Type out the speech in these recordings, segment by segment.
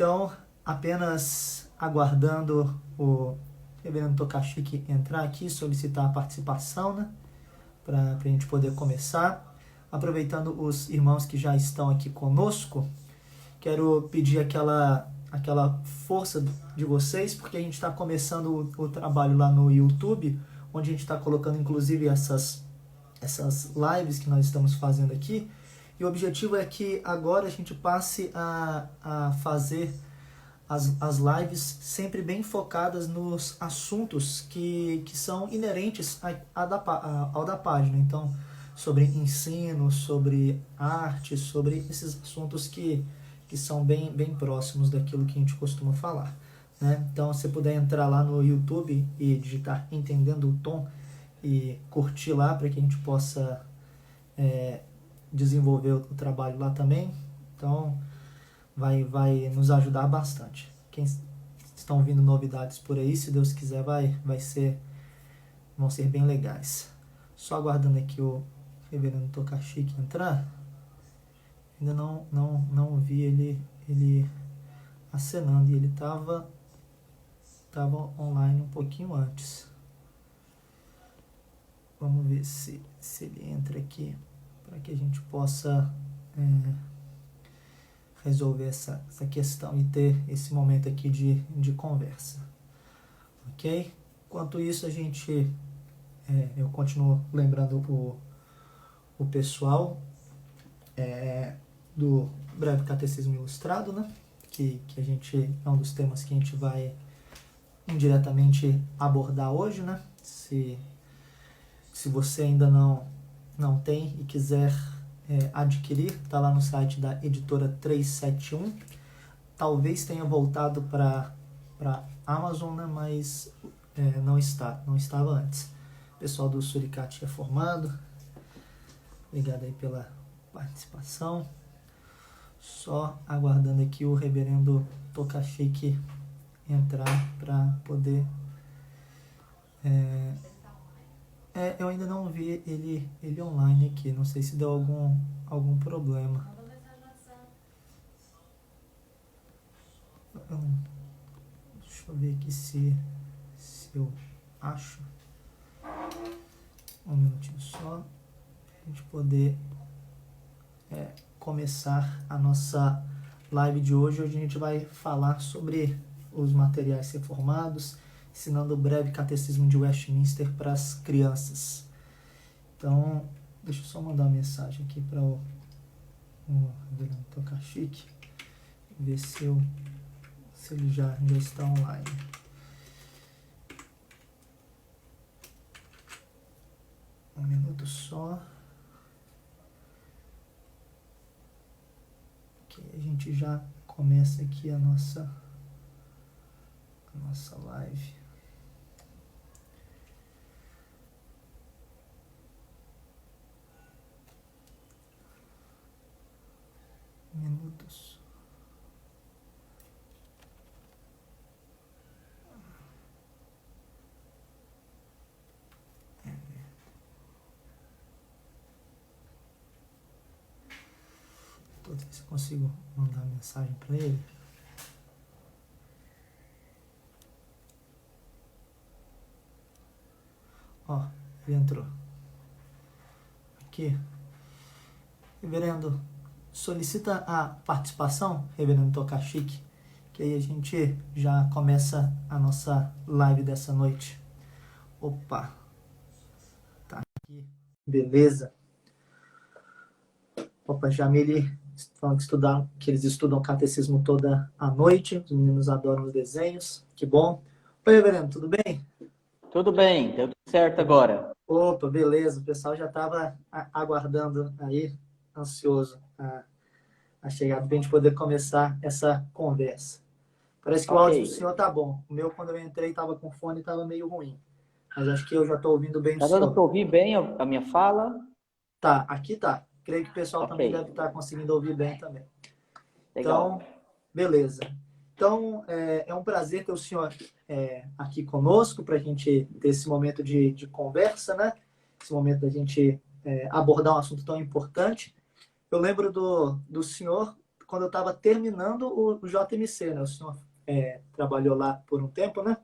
Então, apenas aguardando o reverendo Tokashiki entrar aqui, solicitar a participação, né? Para a gente poder começar. Aproveitando os irmãos que já estão aqui conosco, quero pedir aquela força de vocês, porque a gente está começando o trabalho lá no YouTube, onde a gente está colocando inclusive essas lives que nós estamos fazendo aqui. E o objetivo é que agora a gente passe a fazer as lives sempre bem focadas nos assuntos que são inerentes ao da página. Então, sobre ensino, sobre arte, sobre esses assuntos que são bem próximos daquilo que a gente costuma falar, né? Então, se você puder entrar lá no YouTube e digitar Entendendo o Tom e curtir lá para que a gente possa desenvolver o trabalho lá também. Então, vai nos ajudar bastante. Quem estão vindo novidades por aí, se Deus quiser, vão ser bem legais. Só aguardando aqui o reverendo Tokashiki entrar. Ainda não vi ele acenando, e ele estava online um pouquinho antes. Vamos ver se ele entra aqui para que a gente possa resolver essa questão e ter esse momento aqui de conversa. Ok? Enquanto isso, eu continuo lembrando o pessoal do Breve Catecismo Ilustrado, né? Que é um dos temas que a gente vai indiretamente abordar hoje, né? Se você ainda não tem e quiser adquirir, está lá no site da editora 371. Talvez tenha voltado para Amazon, né? Mas não estava antes. Pessoal do Suricate Reformado, obrigado aí pela participação. Só aguardando aqui o reverendo Tokashiki entrar para poder... eu ainda não vi ele online aqui, não sei se deu algum problema. Deixa eu ver aqui se eu acho. Um minutinho só, para a gente poder começar a nossa live de hoje. Hoje a gente vai falar sobre os materiais reformados, ensinando o breve catecismo de Westminster para as crianças. Então, deixa eu só mandar uma mensagem aqui para o reverendo Tokashiki, ver se ele já está online. Um minuto só. Que a gente já começa aqui a nossa live. Minutos. Vou ver se eu consigo mandar mensagem para ele. Ó, ele entrou. Aqui. Reverendo, solicita a participação, reverendo Tokashiki, que aí a gente já começa a nossa live dessa noite. Opa. Tá aqui. Beleza. Opa, Jamile falando que eles estudam catecismo toda a noite. Os meninos adoram os desenhos. Que bom. Oi, reverendo, tudo bem? Tudo bem, deu tudo certo agora. Opa, beleza. O pessoal já estava aguardando aí, ansioso a chegada para a gente poder começar essa conversa. Parece que o áudio do senhor tá bom. O meu, quando eu entrei, estava com fone e estava meio ruim. Mas acho que eu já estou ouvindo bem o Tá dando senhor. para ouvir bem a minha fala? Tá, aqui tá. Creio que o pessoal também Ok, deve estar conseguindo ouvir bem também. Então, legal. beleza. Então, é um prazer ter o senhor aqui conosco para a gente ter esse momento de conversa, né? Esse momento da gente abordar um assunto tão importante. Eu lembro do senhor quando eu estava terminando o JMC, né? O senhor trabalhou lá por um tempo, né?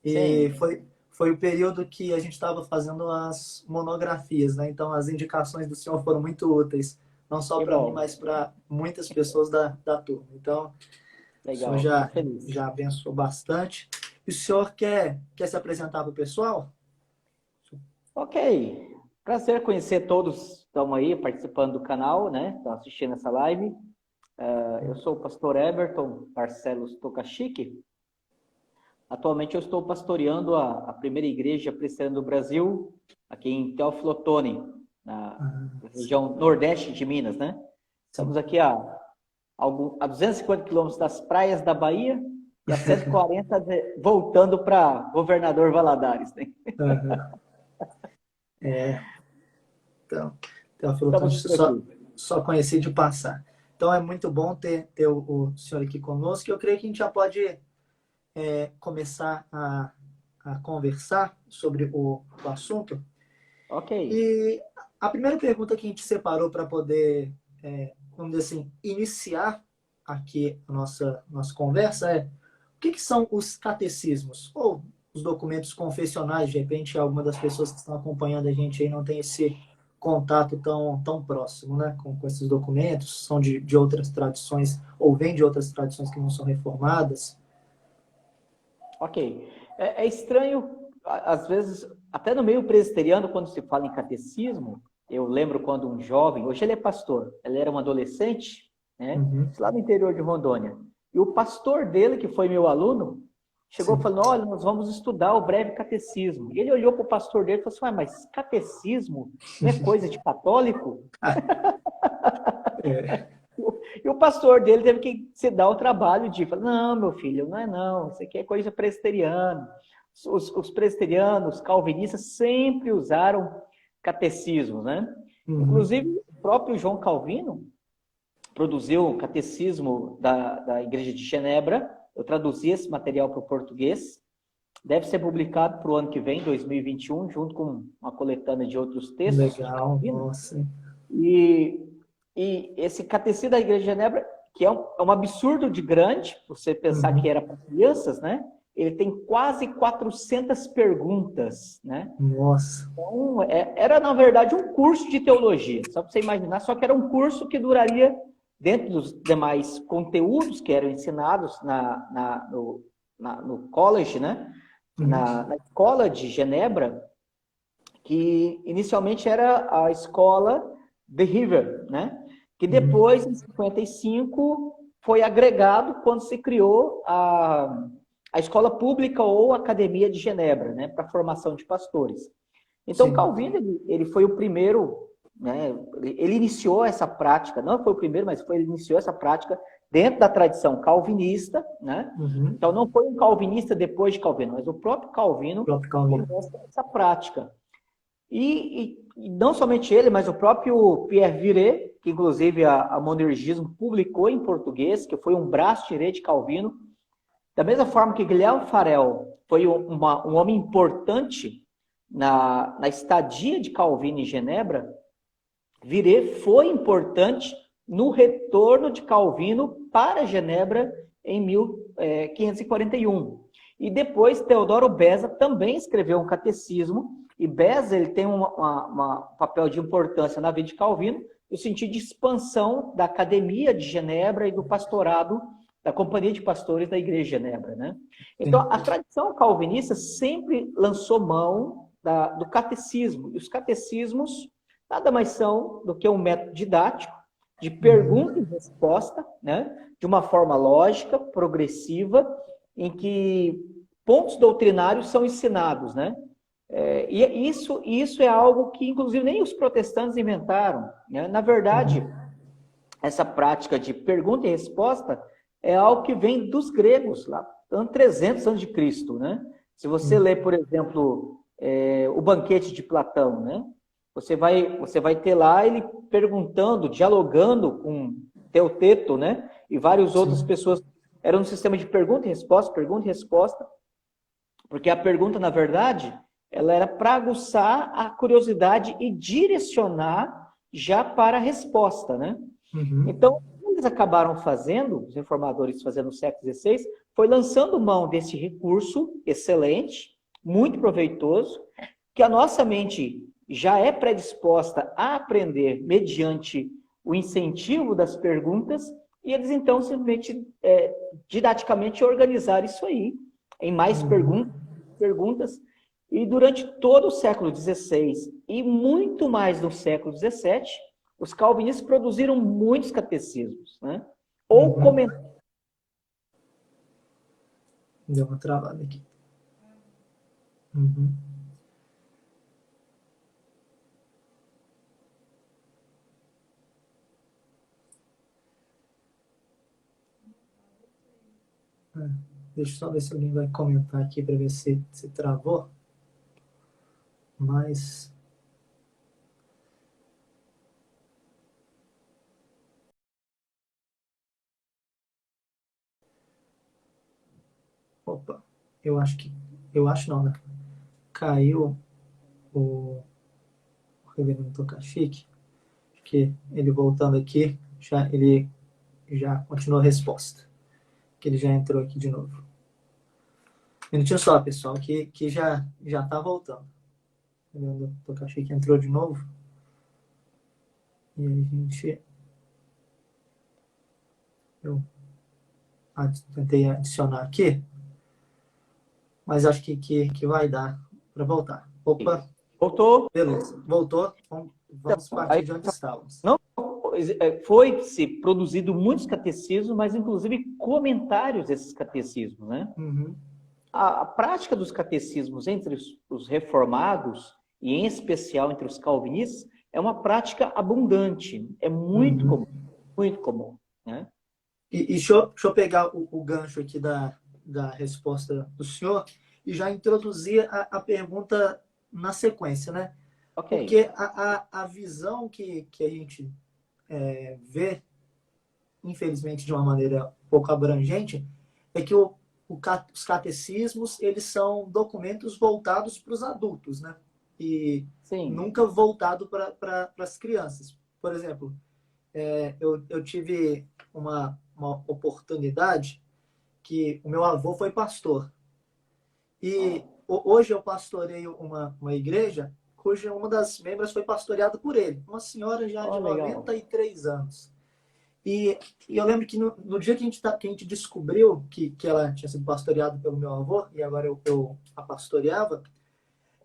E Sim. foi o período que a gente estava fazendo as monografias, né? Então, as indicações do senhor foram muito úteis, não só Que para mim, bom. mas para muitas pessoas da turma. Então, o senhor Legal. Fico feliz. já abençoou bastante. E o senhor quer se apresentar para o pessoal? Ok. Prazer conhecer todos que estão aí participando do canal, né? Estão assistindo essa live. Eu sou o pastor Everton Barcelos Tokachiki. Atualmente eu estou pastoreando a primeira igreja presbiteriana do Brasil, aqui em Teófilo Otoni, na Ah, região nordeste de Minas, né? sim. Estamos aqui a 250 quilômetros das praias da Bahia e a 140 voltando para Governador Valadares, né? Aham. É, então, Teófilo, Estamos por aqui. só conheci de passar. Então é muito bom ter o senhor aqui conosco. Eu creio que a gente já pode começar a conversar sobre o assunto. Ok. E a primeira pergunta que a gente separou para poder, vamos dizer assim, iniciar aqui a nossa conversa é: o que são os catecismos? Ou os documentos confessionais? De repente, alguma das pessoas que estão acompanhando a gente aí não tem esse contato tão próximo, né, com esses documentos, são de outras tradições, ou vêm de outras tradições que não são reformadas. Ok. É estranho, às vezes, até no meio presbiteriano, quando se fala em catecismo, eu lembro quando um jovem, hoje ele é pastor, ele era um adolescente, né, Uhum, lá no interior de Rondônia. E o pastor dele, que foi meu aluno, chegou sim. falando: olha, nós vamos estudar o breve catecismo. E ele olhou para o pastor dele e falou assim: mas catecismo não é coisa de católico? Ah, é. E o pastor dele teve que se dar o trabalho de falar: não, meu filho, não é não, isso aqui é coisa presbiteriana. Os presbiterianos, calvinistas, sempre usaram catecismo, né? Uhum, Inclusive, o próprio João Calvino produziu o catecismo da Igreja de Genebra. Eu traduzi esse material para o português. Deve ser publicado para o ano que vem, 2021, junto com uma coletânea de outros textos de legal, Calvino. nossa. E, e esse catecismo da Igreja de Genebra, que é um absurdo de grande, você pensar que Uhum, era para crianças, né? Ele tem quase 400 perguntas, né? nossa. Então, era, na verdade, um curso de teologia, só para você imaginar, só que era um curso que duraria, dentro dos demais conteúdos que eram ensinados no college, né? Uhum, Na escola de Genebra, que inicialmente era a escola The River, né? Que uhum, depois, em 55, foi agregado quando se criou a escola pública ou academia de Genebra, né? Para a formação de pastores. Então, sim. Calvino, ele foi o primeiro, né? Ele iniciou essa prática, não foi o primeiro, mas ele iniciou essa prática dentro da tradição calvinista, né? Uhum, Então, não foi um calvinista depois de Calvino, mas o próprio Calvino próprio Calvino. começa essa prática. E não somente ele, mas o próprio Pierre Viret, que inclusive a Monergismo publicou em português, que foi um braço direito de Calvino, da mesma forma que Guilherme Farel foi um homem importante na estadia de Calvino em Genebra, Viret foi importante no retorno de Calvino para Genebra em 1541. E depois Teodoro Beza também escreveu um catecismo, e Beza ele tem um papel de importância na vida de Calvino, no sentido de expansão da Academia de Genebra e do pastorado da Companhia de Pastores da Igreja de Genebra, né? Então, Sim. a tradição calvinista sempre lançou mão do catecismo, e os catecismos nada mais são do que um método didático de Uhum, pergunta e resposta, né? De uma forma lógica, progressiva, em que pontos doutrinários são ensinados, né? E isso é algo que, inclusive, nem os protestantes inventaram, né? Na verdade, uhum, essa prática de pergunta e resposta é algo que vem dos gregos, lá, 300 anos de Cristo, né? Se você uhum, lê, por exemplo, o Banquete de Platão, né? Você vai ter lá ele perguntando, dialogando com Teoteto, né? E várias outras sim. pessoas. Era um sistema de pergunta e resposta, porque a pergunta, na verdade, ela era para aguçar a curiosidade e direcionar já para a resposta, né? Uhum, Então, eles acabaram fazendo, os reformadores fazendo no século XVI, foi lançando mão desse recurso excelente, muito proveitoso, que a nossa mente já é predisposta a aprender mediante o incentivo das perguntas, e eles então simplesmente, didaticamente, organizaram isso aí em mais perguntas, e durante todo o século XVI e muito mais no século XVII, os calvinistas produziram muitos catecismos, né? Ou comentários. Deu uma travada aqui. Deixa eu só ver se alguém vai comentar aqui para ver se travou. Mas... Opa, eu acho não, né? Caiu o reverendo Tokachik, que ele voltando aqui, ele já continuou a resposta, que ele já entrou aqui de novo. Um minutinho só, pessoal, que já tá voltando. O reverendo Tokachik entrou de novo. E aí eu tentei adicionar aqui, mas acho que vai dar para voltar. Opa, Voltou. Beleza, voltou. Vamos partir de onde estávamos. Não, foi-se produzido muitos catecismos, mas inclusive comentários desses catecismos, né? A prática dos catecismos entre os reformados, e em especial entre os calvinistas, é uma prática abundante, é muito comum, né? E deixa eu pegar o gancho aqui da resposta do senhor e já introduzir a pergunta na sequência, né? Okay. Porque a visão que a gente vê, infelizmente de uma maneira um pouco abrangente, é que os catecismos, eles são documentos voltados para os adultos, né? E Sim. nunca voltado para as crianças. Por exemplo, eu tive uma oportunidade que o meu avô foi pastor. E hoje eu pastoreio uma igreja cuja uma das membros foi pastoreada por ele. Uma senhora já de 93 anos. E eu lembro que no dia que a gente descobriu que ela tinha sido pastoreada pelo meu avô, e agora eu a pastoreava,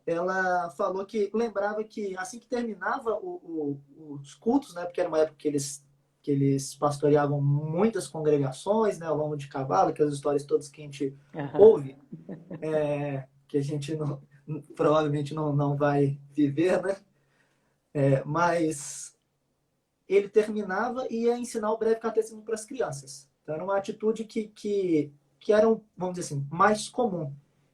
ela falou que lembrava que assim que terminava os cultos, né, porque era uma época que eles pastoreavam muitas congregações, né, ao longo de cavalo, aquelas histórias todas que a gente ouve, que a gente provavelmente não vai viver, né? Mas ele terminava e ia ensinar o breve catecismo para as crianças. Então era uma atitude que era, vamos dizer assim, mais comum.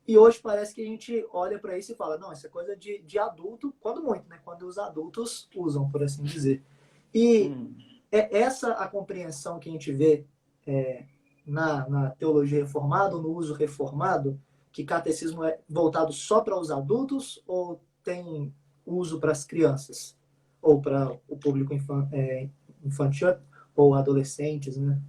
E hoje parece que a gente olha para isso e fala, não, isso é coisa de adulto, quando muito, né? Quando os adultos usam, por assim dizer. E é essa a compreensão que a gente vê na teologia reformada, ou no uso reformado, que catecismo é voltado só para os adultos ou tem uso para as crianças? Ou para o público infantil ou adolescentes, né?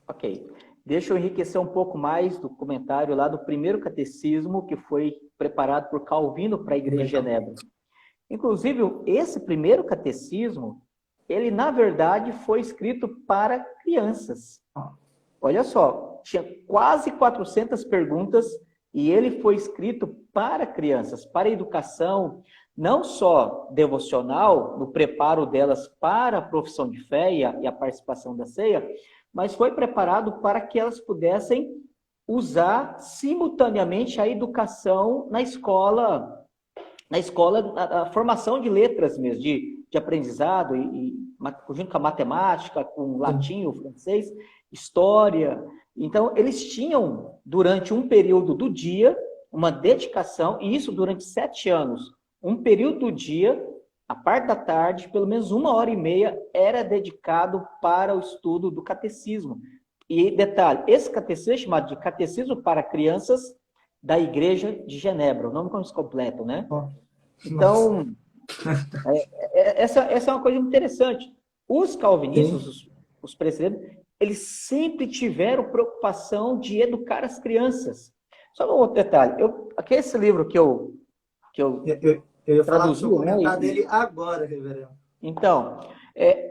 Ok. Deixa eu enriquecer um pouco mais do comentário lá do primeiro catecismo que foi preparado por Calvino para a Igreja de Genebra. Inclusive, esse primeiro catecismo, ele, na verdade, foi escrito para crianças. Olha só, tinha quase 400 perguntas e ele foi escrito para crianças, para a educação, não só devocional, no preparo delas para a profissão de fé e a participação da ceia, mas foi preparado para que elas pudessem usar simultaneamente a educação na escola, a formação de letras mesmo, de aprendizado, junto com a matemática, com o latim, o francês, história. Então, eles tinham, durante um período do dia, uma dedicação, e isso durante 7 anos, um período do dia, a parte da tarde, pelo menos 1h30, era dedicado para o estudo do catecismo. E detalhe, esse catecismo é chamado de Catecismo para Crianças da Igreja de Genebra, o nome completo, né? Então, essa é uma coisa interessante. Os calvinistas, os presbíteros, eles sempre tiveram preocupação de educar as crianças. Só um outro detalhe, aqui é esse livro que eu Eu ia falar traduzi, para comentar né? dele agora, reverendo. Então,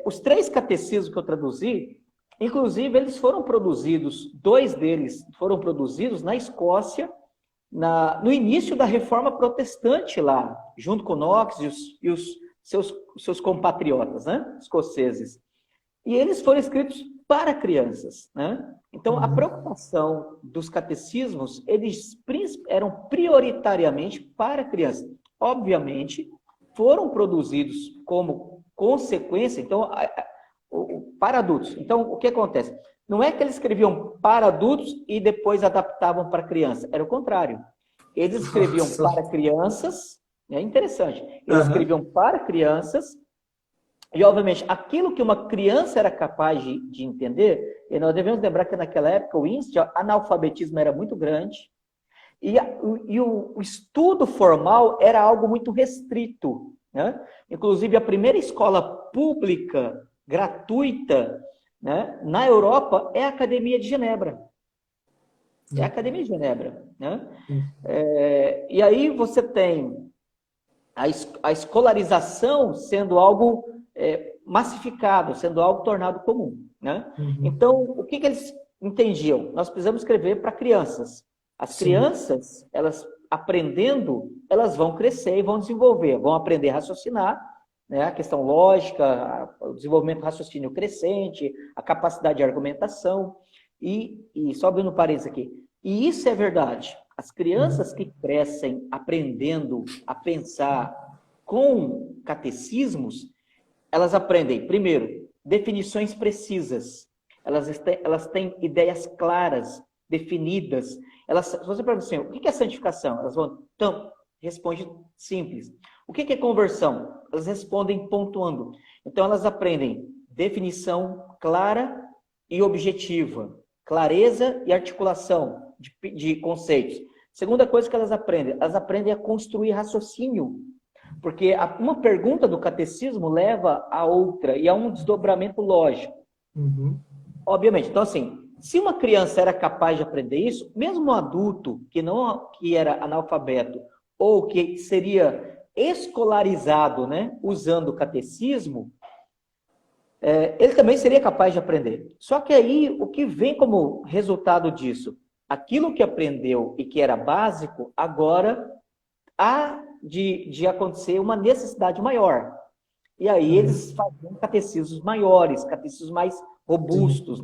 os 3 catecismos que eu traduzi, inclusive, eles foram produzidos, 2 deles foram produzidos na Escócia, no início da Reforma Protestante lá, junto com Knox e os seus compatriotas, né, escoceses. E eles foram escritos para crianças, né? Então, a preocupação dos catecismos, eles eram prioritariamente para crianças. Obviamente, foram produzidos como consequência, então, para adultos. Então, o que acontece? Não é que eles escreviam para adultos e depois adaptavam para criança. Era o contrário. Eles escreviam para crianças, é interessante. Eles escreviam para crianças e, obviamente, aquilo que uma criança era capaz de entender, e nós devemos lembrar que naquela época o índice de analfabetismo era muito grande e o estudo formal era algo muito restrito, né? Inclusive, a primeira escola pública gratuita, né, na Europa é a Academia de Genebra. É a Academia de Genebra, né? E aí você tem a escolarização sendo algo massificado, sendo algo tornado comum, né? Então, o que eles entendiam? Nós precisamos escrever para crianças. As crianças, elas aprendendo, elas vão crescer e vão desenvolver, vão aprender a raciocinar, né? A questão lógica, o desenvolvimento do raciocínio crescente, a capacidade de argumentação. E só abrindo parênteses aqui, e isso é verdade. As crianças que crescem aprendendo a pensar com catecismos, elas aprendem, primeiro, definições precisas. Elas têm ideias claras, definidas. Se você pergunta assim, o que é santificação? Elas vão, então, responde simples. O que é conversão? Elas respondem pontuando. Então, elas aprendem definição clara e objetiva, clareza e articulação de conceitos. Segunda coisa que elas aprendem a construir raciocínio, porque uma pergunta do catecismo leva a outra e a um desdobramento lógico. Obviamente. Então, assim, se uma criança era capaz de aprender isso, mesmo um adulto que era analfabeto ou que seria escolarizado, né, usando o catecismo, ele também seria capaz de aprender. Só que aí, o que vem como resultado disso? Aquilo que aprendeu e que era básico, agora há de acontecer uma necessidade maior. E aí eles faziam catecismos maiores, catecismos mais robustos.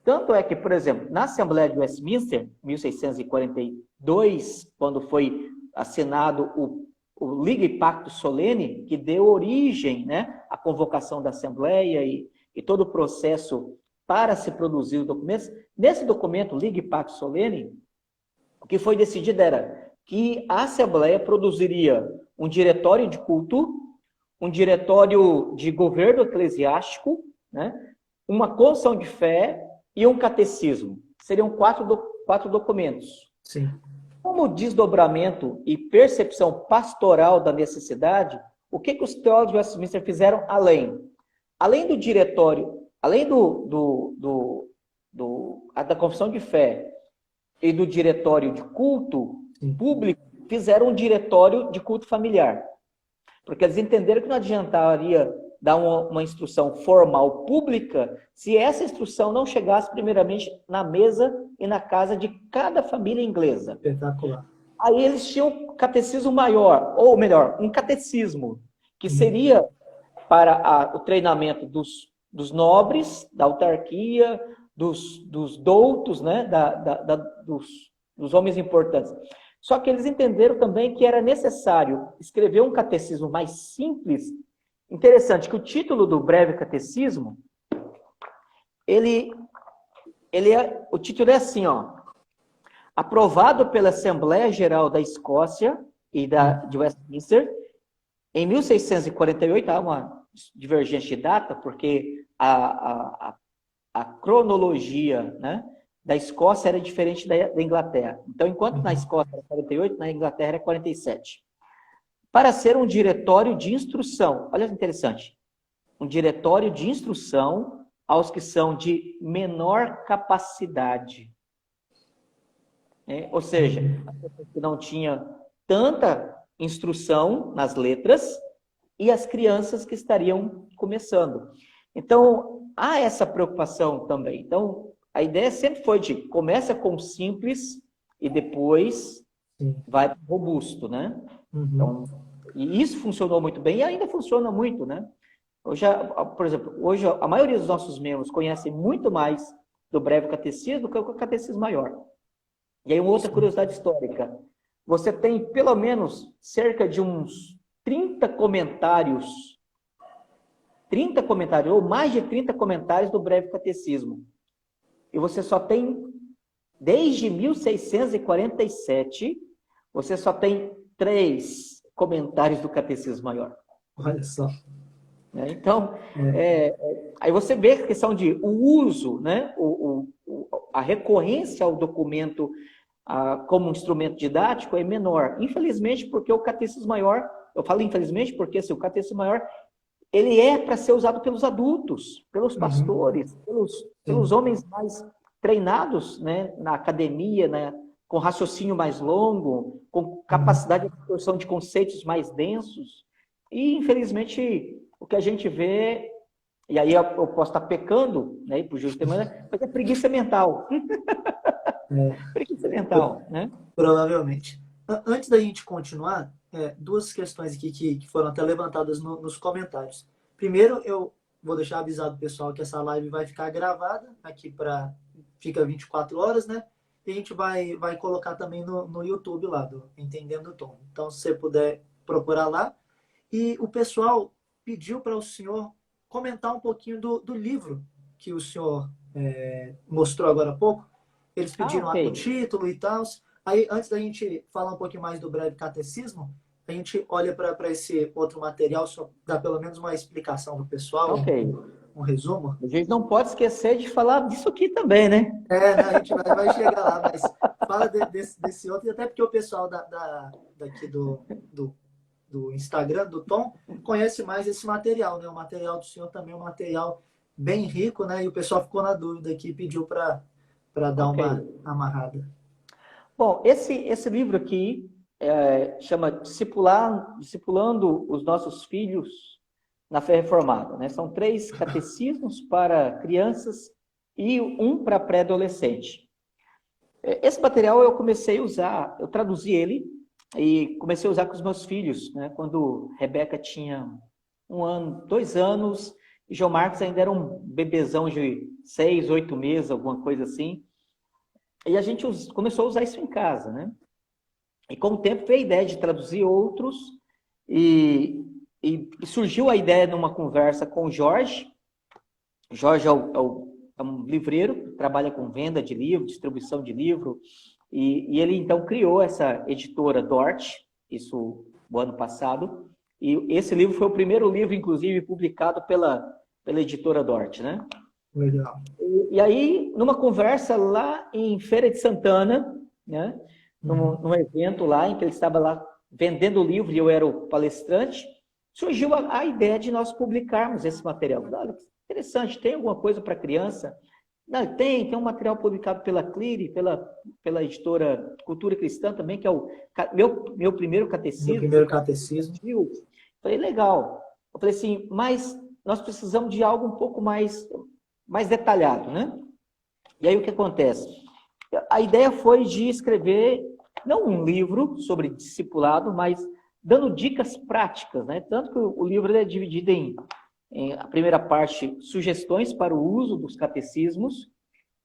Tanto é que, por exemplo, na Assembleia de Westminster, 1642, quando foi assinado o Liga e Pacto Solene, que deu origem, né, à convocação da Assembleia e todo o processo para se produzir os documentos, nesse documento, Liga e Pacto Solene, o que foi decidido era que a Assembleia produziria um diretório de culto, um diretório de governo eclesiástico, né, uma confissão de fé e um catecismo. Seriam quatro documentos. Sim. Como desdobramento e percepção pastoral da necessidade, o que os teólogos de Westminster fizeram além do diretório, além da confissão de fé e do diretório de culto público, fizeram um diretório de culto familiar. Porque eles entenderam que não adiantaria dar uma instrução formal pública se essa instrução não chegasse primeiramente na mesa e na casa de cada família inglesa. Espetacular. Aí eles tinham um catecismo maior, ou melhor, um catecismo, que seria para o treinamento dos nobres, da autarquia, dos doutos, né, dos homens importantes. Só que eles entenderam também que era necessário escrever um catecismo mais simples. Interessante que o título do breve catecismo, o título é assim, ó, aprovado pela Assembleia Geral da Escócia e de Westminster em 1648, há uma divergência de data, porque a cronologia, né, da Escócia era diferente da Inglaterra. Então, enquanto na Escócia era 48, na Inglaterra era 47. Para ser um diretório de instrução. Olha que interessante. Um diretório de instrução aos que são de menor capacidade. Ou seja, as pessoas que não tinham tanta instrução nas letras e as crianças que estariam começando. Então, há essa preocupação também. Então, a ideia sempre foi de começa com simples e depois vai para o robusto, né? Então, e isso funcionou muito bem e ainda funciona muito, né? Hoje, por exemplo, hoje a maioria dos nossos membros conhecem muito mais do breve catecismo do que o catecismo maior. E aí, uma outra curiosidade histórica. Você tem pelo menos cerca de uns 30 comentários, ou mais de 30 comentários do breve catecismo. E você só tem, desde 1647, você só tem 3 comentários do catecismo maior. Olha só. Então, aí você vê a questão de o uso, né? A recorrência ao documento como um instrumento didático é menor. Infelizmente, porque o catecismo maior, eu falo infelizmente porque assim, o catecismo maior, ele é para ser usado pelos adultos, pelos pastores, pelos homens mais treinados, né, na academia, né, com raciocínio mais longo, com capacidade de absorção de conceitos mais densos. E, infelizmente, o que a gente vê, e aí eu posso estar pecando, né, por justo mas é preguiça mental. Preguiça mental, né? Provavelmente. Antes da gente continuar, 2 questões aqui que foram até levantadas nos comentários. Primeiro, eu vou deixar avisado o pessoal que essa live vai ficar gravada aqui fica 24 horas, né? E a gente vai colocar também no YouTube lá, do Entendendo o Tom. Então, se você puder procurar lá. E o pessoal pediu para o senhor comentar um pouquinho do livro que o senhor mostrou agora há pouco. Eles pediram o título e tal. Aí, antes da gente falar um pouquinho mais do breve catecismo, a gente olha para esse outro material, só dá pelo menos uma explicação para o pessoal, um resumo. A gente não pode esquecer de falar disso aqui também, né? Né, a gente vai chegar lá, mas fala desse outro, até porque o pessoal daqui do Instagram, do Tom, conhece mais esse material, né? O material do senhor também é um material bem rico, né? E o pessoal ficou na dúvida aqui e pediu para dar uma amarrada. Bom, esse livro aqui chama Discipulando os Nossos Filhos na Fé Reformada, né? São 3 catecismos para crianças e um para pré-adolescente. Esse material eu comecei a usar, eu traduzi ele e comecei a usar com os meus filhos, né? Quando Rebeca tinha 1 ano, 2 anos, e João Marcos ainda era um bebezão de 6, 8 meses, alguma coisa assim. E a gente começou a usar isso em casa, né? E com o tempo veio a ideia de traduzir outros e surgiu a ideia numa conversa com o Jorge. O Jorge é um livreiro, trabalha com venda de livro, distribuição de livro, e ele então criou essa editora Dort, isso no ano passado, e esse livro foi o primeiro livro, inclusive, publicado pela editora Dort, né? Legal. E aí, numa conversa lá em Feira de Santana, né, num evento lá, em que ele estava lá vendendo o livro e eu era o palestrante, surgiu a ideia de nós publicarmos esse material. Olha, interessante, tem alguma coisa para criança? Não, tem um material publicado pela Clire, pela editora Cultura Cristã também, que é o meu primeiro catecismo. Meu primeiro catecismo. Falei, legal. Eu falei assim, mas nós precisamos de algo um pouco mais detalhado, né? E aí o que acontece? A ideia foi de escrever, não um livro sobre discipulado, mas dando dicas práticas, né? Tanto que o livro é dividido em a primeira parte, sugestões para o uso dos catecismos.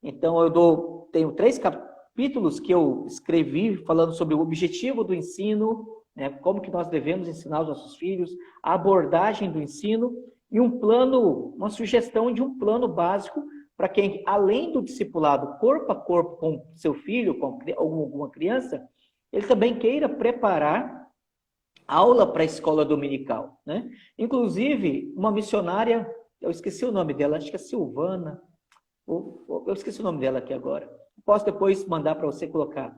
Então, tenho 3 capítulos que eu escrevi falando sobre o objetivo do ensino, né? Como que nós devemos ensinar os nossos filhos, a abordagem do ensino e uma sugestão de um plano básico para quem, além do discipulado corpo a corpo com seu filho, com alguma criança, ele também queira preparar aula para a escola dominical, né? Inclusive, uma missionária, eu esqueci o nome dela, acho que é Silvana, eu esqueci o nome dela aqui agora. Posso depois mandar para você colocar.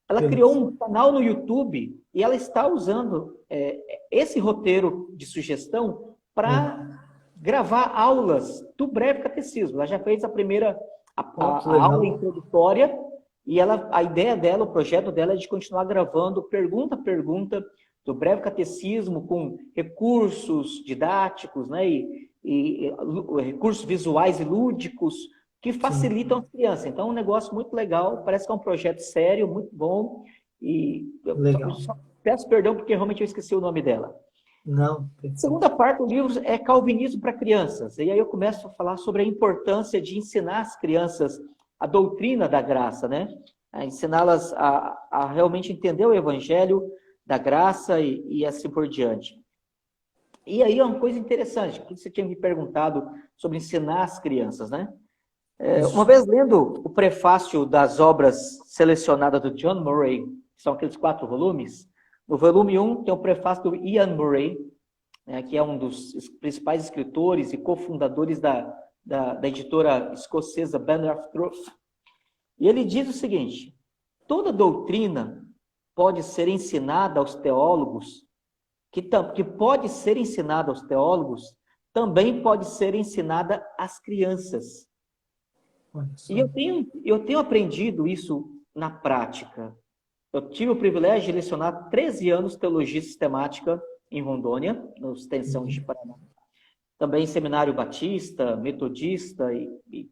Ela criou um canal no YouTube e ela está usando esse roteiro de sugestão para gravar aulas do Breve Catecismo. Ela já fez a primeira Que a aula legal. introdutória e a ideia dela, o projeto dela é de continuar gravando pergunta a pergunta do Breve Catecismo com recursos didáticos, né, e recursos visuais e lúdicos que Sim, facilitam as crianças. Então, é um negócio muito legal, parece que é um projeto sério, muito bom, e eu legal. só peço perdão porque realmente eu esqueci o nome dela. Não, Segunda perfeito. parte do livro é Calvinismo para crianças. E aí eu começo a falar sobre a importância de ensinar as crianças a doutrina da graça, né? A ensiná-las a realmente entender o evangelho da graça e assim por diante. E aí é uma coisa interessante, que você tinha me perguntado sobre ensinar as crianças, né? Uma Isso. vez lendo o prefácio das obras selecionadas do John Murray, que são aqueles 4 volumes, no volume 1 tem o prefácio do Ian Murray, né, que é um dos principais escritores e cofundadores da editora escocesa Banner of Truth. E ele diz o seguinte: toda doutrina pode ser ensinada aos teólogos, que pode ser ensinada aos teólogos, também pode ser ensinada às crianças. Olha E só. eu tenho aprendido isso na prática. Eu tive o privilégio de lecionar 13 anos teologia sistemática em Rondônia, na extensão de Uhum. Paraná. Também seminário batista, metodista e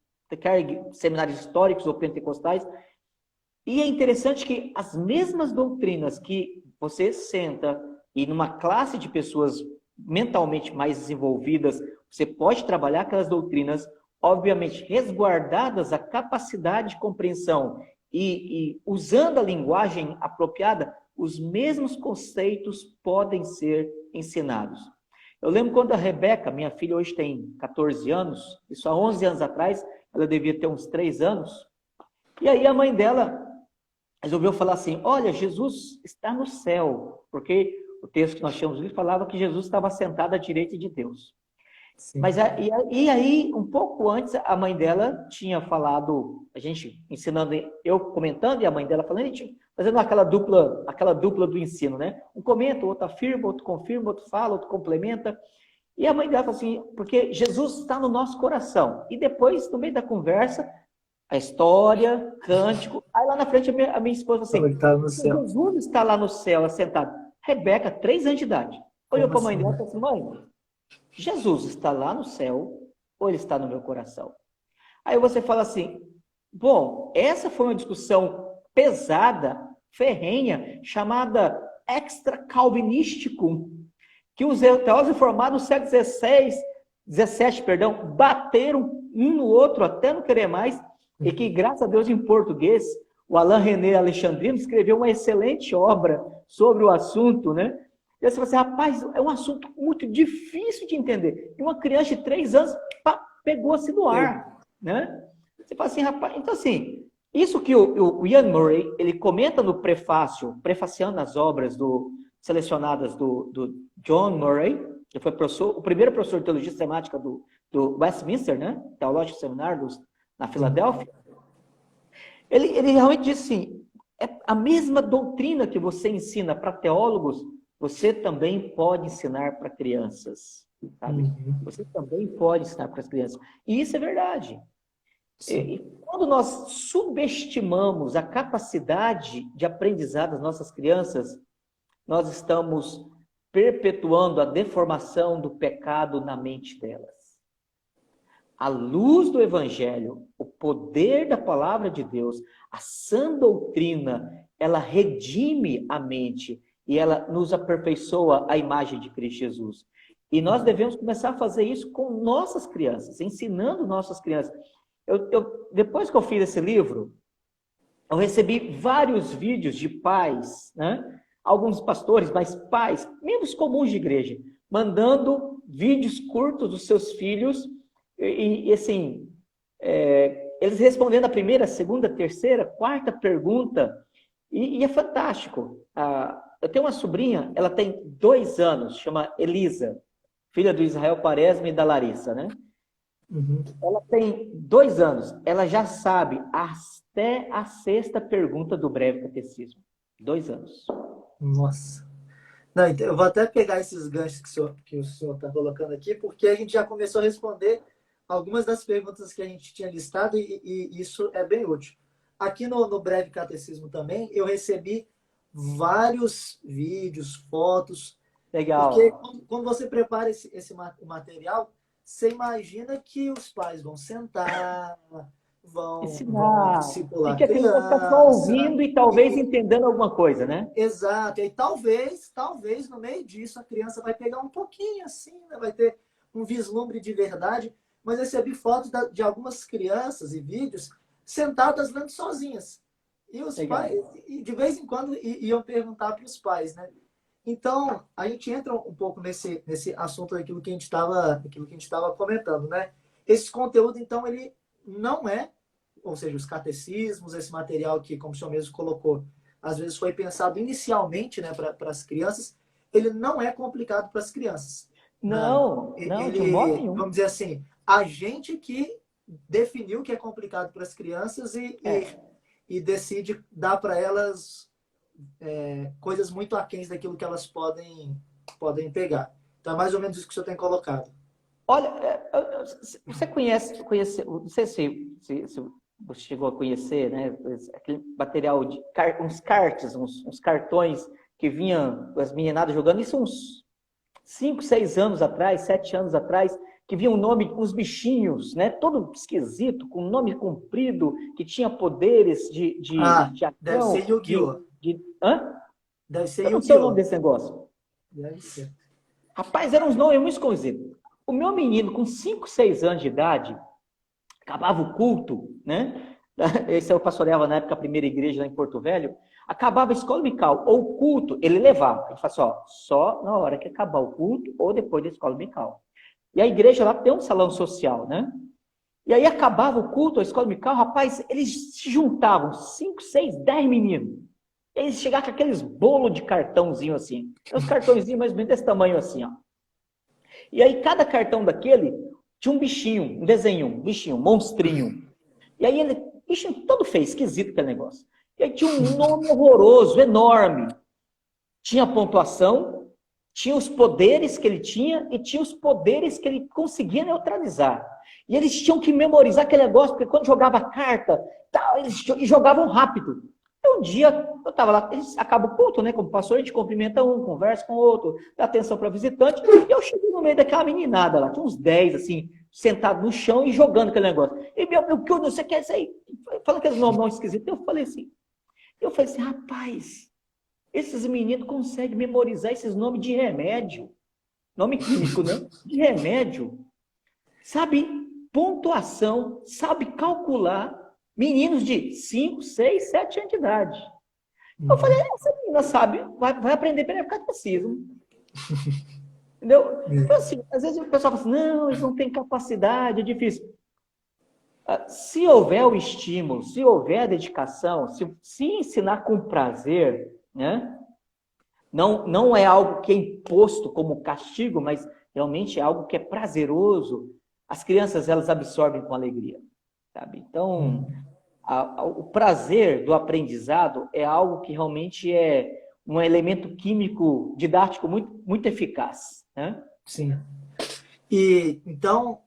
seminários históricos ou pentecostais. E é interessante que as mesmas doutrinas que você senta e numa classe de pessoas mentalmente mais desenvolvidas, você pode trabalhar aquelas doutrinas, obviamente resguardadas a capacidade de compreensão e usando a linguagem apropriada, os mesmos conceitos podem ser ensinados. Eu lembro quando a Rebeca, minha filha hoje tem 14 anos, isso há 11 anos atrás, ela devia ter uns 3 anos, e aí a mãe dela resolveu falar assim: olha, Jesus está no céu, porque o texto que nós tínhamos lido falava que Jesus estava sentado à direita de Deus. Sim. Mas e aí, um pouco antes, a mãe dela tinha falado, a gente ensinando, eu comentando e a mãe dela falando, a gente fazendo aquela dupla do ensino, né? Um comenta, o outro afirma, outro confirma, outro fala, outro complementa. E a mãe dela falou assim, porque Jesus está no nosso coração. E depois, no meio da conversa, a história, cântico. Aí lá na frente a minha esposa falou Então ele assim: está no céu. Jesus está lá no céu, assentado. Rebeca, 3 anos de idade, olhou Como para a mãe assim, dela e né? falou assim: mãe, Jesus está lá no céu ou ele está no meu coração? Aí você fala assim: bom, essa foi uma discussão pesada, ferrenha, chamada extra-calvinístico, que os teólogos reformados no século XVI, 17, perdão, bateram um no outro até não querer mais, e que, graças a Deus, em português, o Alain René Alexandrino escreveu uma excelente obra sobre o assunto, né? E aí você fala assim, rapaz, é um assunto muito difícil de entender. E uma criança de 3 anos pegou-se no ar, né? Você fala assim, rapaz, então assim, isso que o Ian Murray, ele comenta no prefácio, prefaciando as obras selecionadas do John Murray, que foi o primeiro professor de teologia sistemática do Westminster, né? Theological Seminar na Sim. Filadélfia. Ele realmente disse assim, é a mesma doutrina que você ensina para teólogos, você também pode ensinar para crianças, sabe? Uhum. Você também pode ensinar para as crianças. E isso é verdade. Sim. E quando nós subestimamos a capacidade de aprendizado das nossas crianças, nós estamos perpetuando a deformação do pecado na mente delas. A luz do Evangelho, o poder da palavra de Deus, a sã doutrina, ela redime a mente e ela nos aperfeiçoa a imagem de Cristo Jesus. E nós devemos começar a fazer isso com nossas crianças, ensinando nossas crianças. Depois que eu fiz esse livro, eu recebi vários vídeos de pais, né? Alguns pastores, mas pais, membros comuns de igreja, mandando vídeos curtos dos seus filhos assim, eles respondendo a primeira, segunda, terceira, quarta pergunta, e é fantástico. Eu tenho uma sobrinha, ela tem 2 anos, chama Elisa, filha do Israel Quaresma e da Larissa, né? Uhum. Ela tem 2 anos, ela já sabe até a 6ª pergunta do Breve Catecismo. 2 anos. Nossa. Não, então, eu vou até pegar esses ganchos que o senhor está colocando aqui, porque a gente já começou a responder algumas das perguntas que a gente tinha listado e isso é bem útil. Aqui no Breve Catecismo também, eu recebi vários vídeos, fotos, porque Legal. quando você prepara esse material, você imagina que os pais vão sentar, vão Ensinar. E discipular a que a criança vai ficar só criança, ouvindo e talvez entendendo alguma coisa, né? exato. E aí talvez no meio disso a criança vai pegar um pouquinho assim, né? Vai ter um vislumbre de verdade. Mas eu recebi fotos de algumas crianças e vídeos sentadas lendo sozinhas. E os pais, Legal. de vez em quando, iam perguntar para os pais, né? Então, a gente entra um pouco nesse assunto daquilo que a gente estava comentando, né? Esse conteúdo, então, ele não é, ou seja, os catecismos, esse material que, como o senhor mesmo colocou, às vezes foi pensado inicialmente, né, para as crianças, ele não é complicado para as crianças. Né? Não, não, de modo Ele, nenhum. vamos dizer assim, a gente que definiu que é complicado para as crianças É. e decide dar para elas coisas muito aquém daquilo que elas podem pegar. Então é mais ou menos isso que o senhor tem colocado. Olha, você conhece, não sei se você chegou a conhecer, né? Aquele material de uns cards, uns cartões que vinham as meninadas jogando, isso uns 5, 6 anos atrás, 7 anos atrás, que vinha um nome, uns bichinhos, né? Todo esquisito, com nome comprido, que tinha poderes de Deve ser ação, Yu-Gi-Oh! Hã? Deve ser Eu não sei o nome Yu-Gi-Oh! desse negócio. Deve ser. Rapaz, eram uns nomes muito esquisitos. O meu menino, com 5, 6 anos de idade, acabava o culto, né? Esse eu pastoreava na época a primeira igreja lá em Porto Velho. Acabava a escola dominical ou o culto, ele levava. Ele falava assim, ó, só na hora que acabar o culto ou depois da escola dominical. E a igreja lá tem um salão social, né? E aí acabava o culto, a escola dominical, rapaz, eles se juntavam, 5, 6, 10 meninos. Eles chegavam com aqueles bolos de cartãozinho assim. Uns cartõezinhos mais ou menos desse tamanho assim, ó. E aí cada cartão daquele tinha um bichinho, um desenho, um bichinho, um monstrinho. E aí ele, bichinho todo feio, esquisito aquele negócio. E aí tinha um nome horroroso, enorme. Tinha a pontuação, tinha os poderes que ele tinha e tinha os poderes que ele conseguia neutralizar. E eles tinham que memorizar aquele negócio, porque quando jogava carta, eles jogavam rápido. Um dia eu estava lá, acaba o culto, né? Como pastor, a gente cumprimenta um, conversa com o outro, dá atenção para visitante. E eu cheguei no meio daquela meninada lá, tinha uns 10, assim, sentado no chão e jogando aquele negócio. E meu, que você quer isso aí? Falando aqueles nomes esquisitos, eu falei assim, rapaz, esses meninos conseguem memorizar esses nomes de remédio. Nome químico, né? De remédio. Sabe pontuação, sabe calcular. Meninos de 5, 6, 7 anos de idade. Eu falei, Uhum. essa menina sabe, vai aprender pelo catecismo. Entendeu? Então, assim, às vezes o pessoal fala assim, não, eles não têm capacidade, é difícil. Se houver o estímulo, se houver a dedicação, se ensinar com prazer, né? Não é algo que é imposto como castigo, mas realmente é algo que é prazeroso. As crianças, elas absorvem com alegria, sabe? Então, Uhum. o prazer do aprendizado é algo que realmente é um elemento químico didático muito, muito eficaz, né? Sim. E então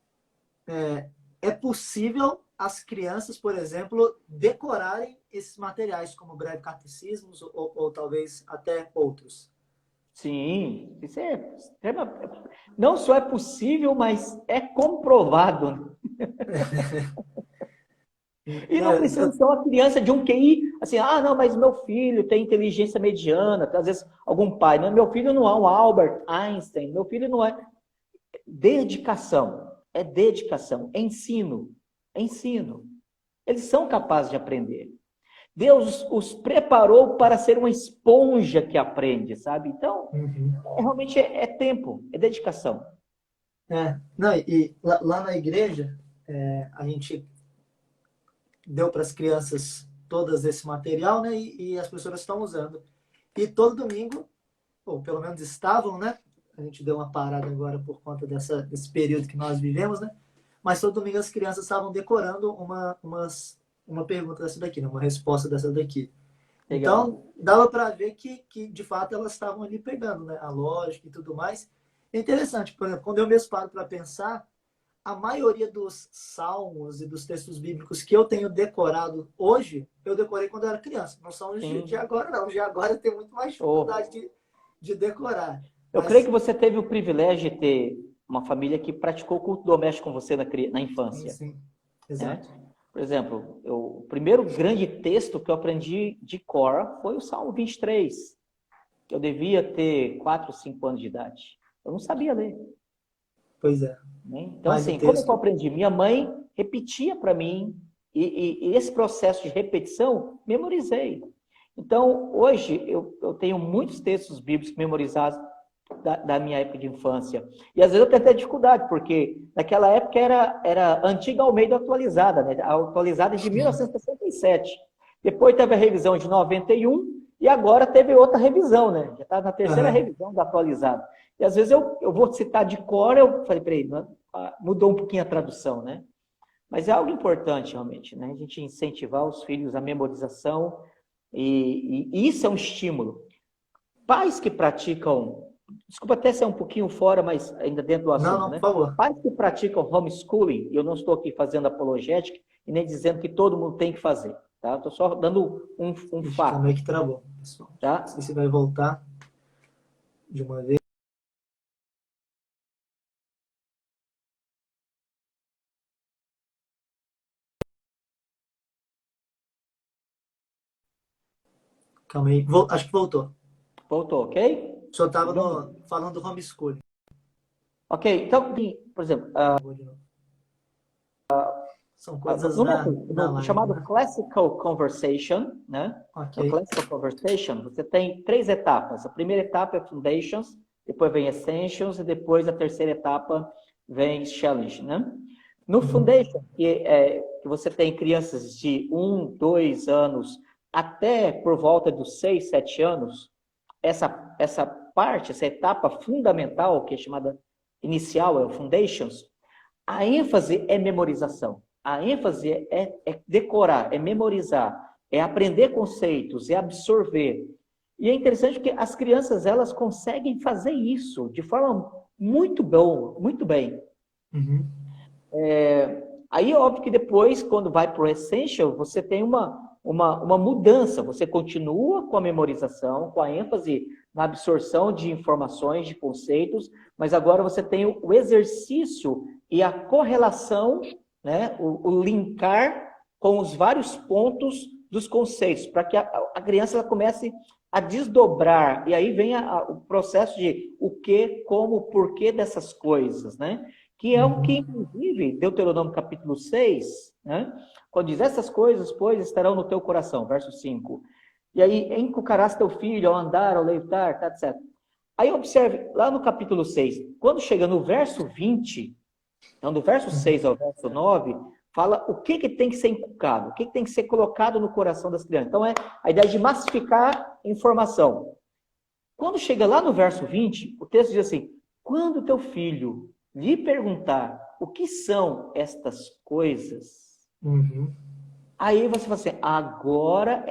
é possível as crianças, por exemplo, decorarem esses materiais, como breve catecismos ou talvez até outros. Sim, isso não só é possível, mas é comprovado. E Não, não precisa ser uma criança de um QI, assim, ah, não, mas meu filho tem inteligência mediana, às vezes algum pai, não, meu filho não é um Albert Einstein, meu filho não é. Dedicação, é ensino, é ensino. Eles são capazes de aprender. Deus os preparou para ser uma esponja que aprende, sabe? Então, uhum. realmente é tempo, é dedicação. Não, e lá na igreja, a gente deu para as crianças todas esse material, né? E as professoras estão usando. E todo domingo, ou pelo menos estavam, né? A gente deu uma parada agora por conta desse período que nós vivemos, né? Mas todo domingo as crianças estavam decorando uma pergunta dessa daqui, né? Uma resposta dessa daqui. Legal. Então, dava para ver que, de fato, elas estavam ali pegando, né? A lógica e tudo mais. É interessante, por exemplo, quando eu mesmo paro para pensar, a maioria dos salmos e dos textos bíblicos que eu tenho decorado hoje, eu decorei quando eu era criança. Não são os de Sim. agora, não. Os de agora eu tenho muito mais Oh. dificuldade de decorar. Eu creio que Mas, você teve o privilégio de ter uma família que praticou o culto doméstico com você na sim, infância, sim. né? Exato. Por exemplo, o primeiro grande texto que eu aprendi de cor foi o Salmo 23. Eu devia ter 4, 5 anos de idade. Eu não sabia ler, Pois é. né? Então, Mas o assim, como que eu texto. aprendi? Minha mãe repetia para mim, e esse processo de repetição, memorizei. Então, hoje, eu tenho muitos textos bíblicos memorizados da minha época de infância. E às vezes eu tenho até dificuldade, porque naquela época era antiga Almeida atualizada, né? A atualizada é de 1967. Depois teve a revisão de 91 e agora teve outra revisão, né? Já está na terceira Aham. revisão da atualizada. E às vezes eu vou citar de cor, eu falei, peraí, mudou um pouquinho a tradução, né? Mas é algo importante, realmente, né? A gente incentivar os filhos à memorização, e isso é um estímulo. Pais que praticam, desculpa até ser um pouquinho fora, mas ainda dentro do Não, assunto, não, por né? favor. Pais que praticam homeschooling, e eu não estou aqui fazendo apologética e nem dizendo que todo mundo tem que fazer, tá? Estou só dando um Ixi, calma fato, aí que travou, pessoal. Não tá? sei se vai voltar de uma vez. Calma aí. Acho que voltou. Voltou, ok? O senhor estava Vamos. falando do homeschooling. Ok, então, por exemplo, Travou de novo. São coisas da no live, chamado né? Classical Conversation, né? Ok. No Classical Conversation, você tem 3 etapas. A primeira etapa é Foundations, depois vem Essentials e depois a terceira etapa vem Challenge, né? No Uhum. Foundation, que você tem crianças de 1, 2 anos até por volta dos 6, 7 anos, essa parte, essa etapa fundamental, que é chamada inicial, é o Foundations, a ênfase é memorização. A ênfase é decorar, é memorizar, é aprender conceitos, é absorver. E é interessante que as crianças, elas conseguem fazer isso de forma muito bom, muito bem. Uhum. Aí, óbvio que depois, quando vai para o Essential, você tem uma mudança. Você continua com a memorização, com a ênfase na absorção de informações, de conceitos, mas agora você tem o exercício e a correlação, né, o linkar com os vários pontos dos conceitos, para que a criança ela comece a desdobrar. E aí vem o processo de o que, como, o porquê dessas coisas, né? Que é o que, Uhum. inclusive, Deuteronômio capítulo 6, né? Quando diz essas coisas, pois, estarão no teu coração, verso 5. E aí, encucarás teu filho ao andar, ao leitar, tá, etc. Aí observe, lá no capítulo 6, quando chega no verso 20, então do verso 6 ao verso 9, fala o que tem que ser inculcado, o que tem que ser colocado no coração das crianças. Então é a ideia de massificar informação. Quando chega lá no verso 20, o texto diz assim: quando teu filho lhe perguntar o que são estas coisas, Uhum. aí você fala assim, agora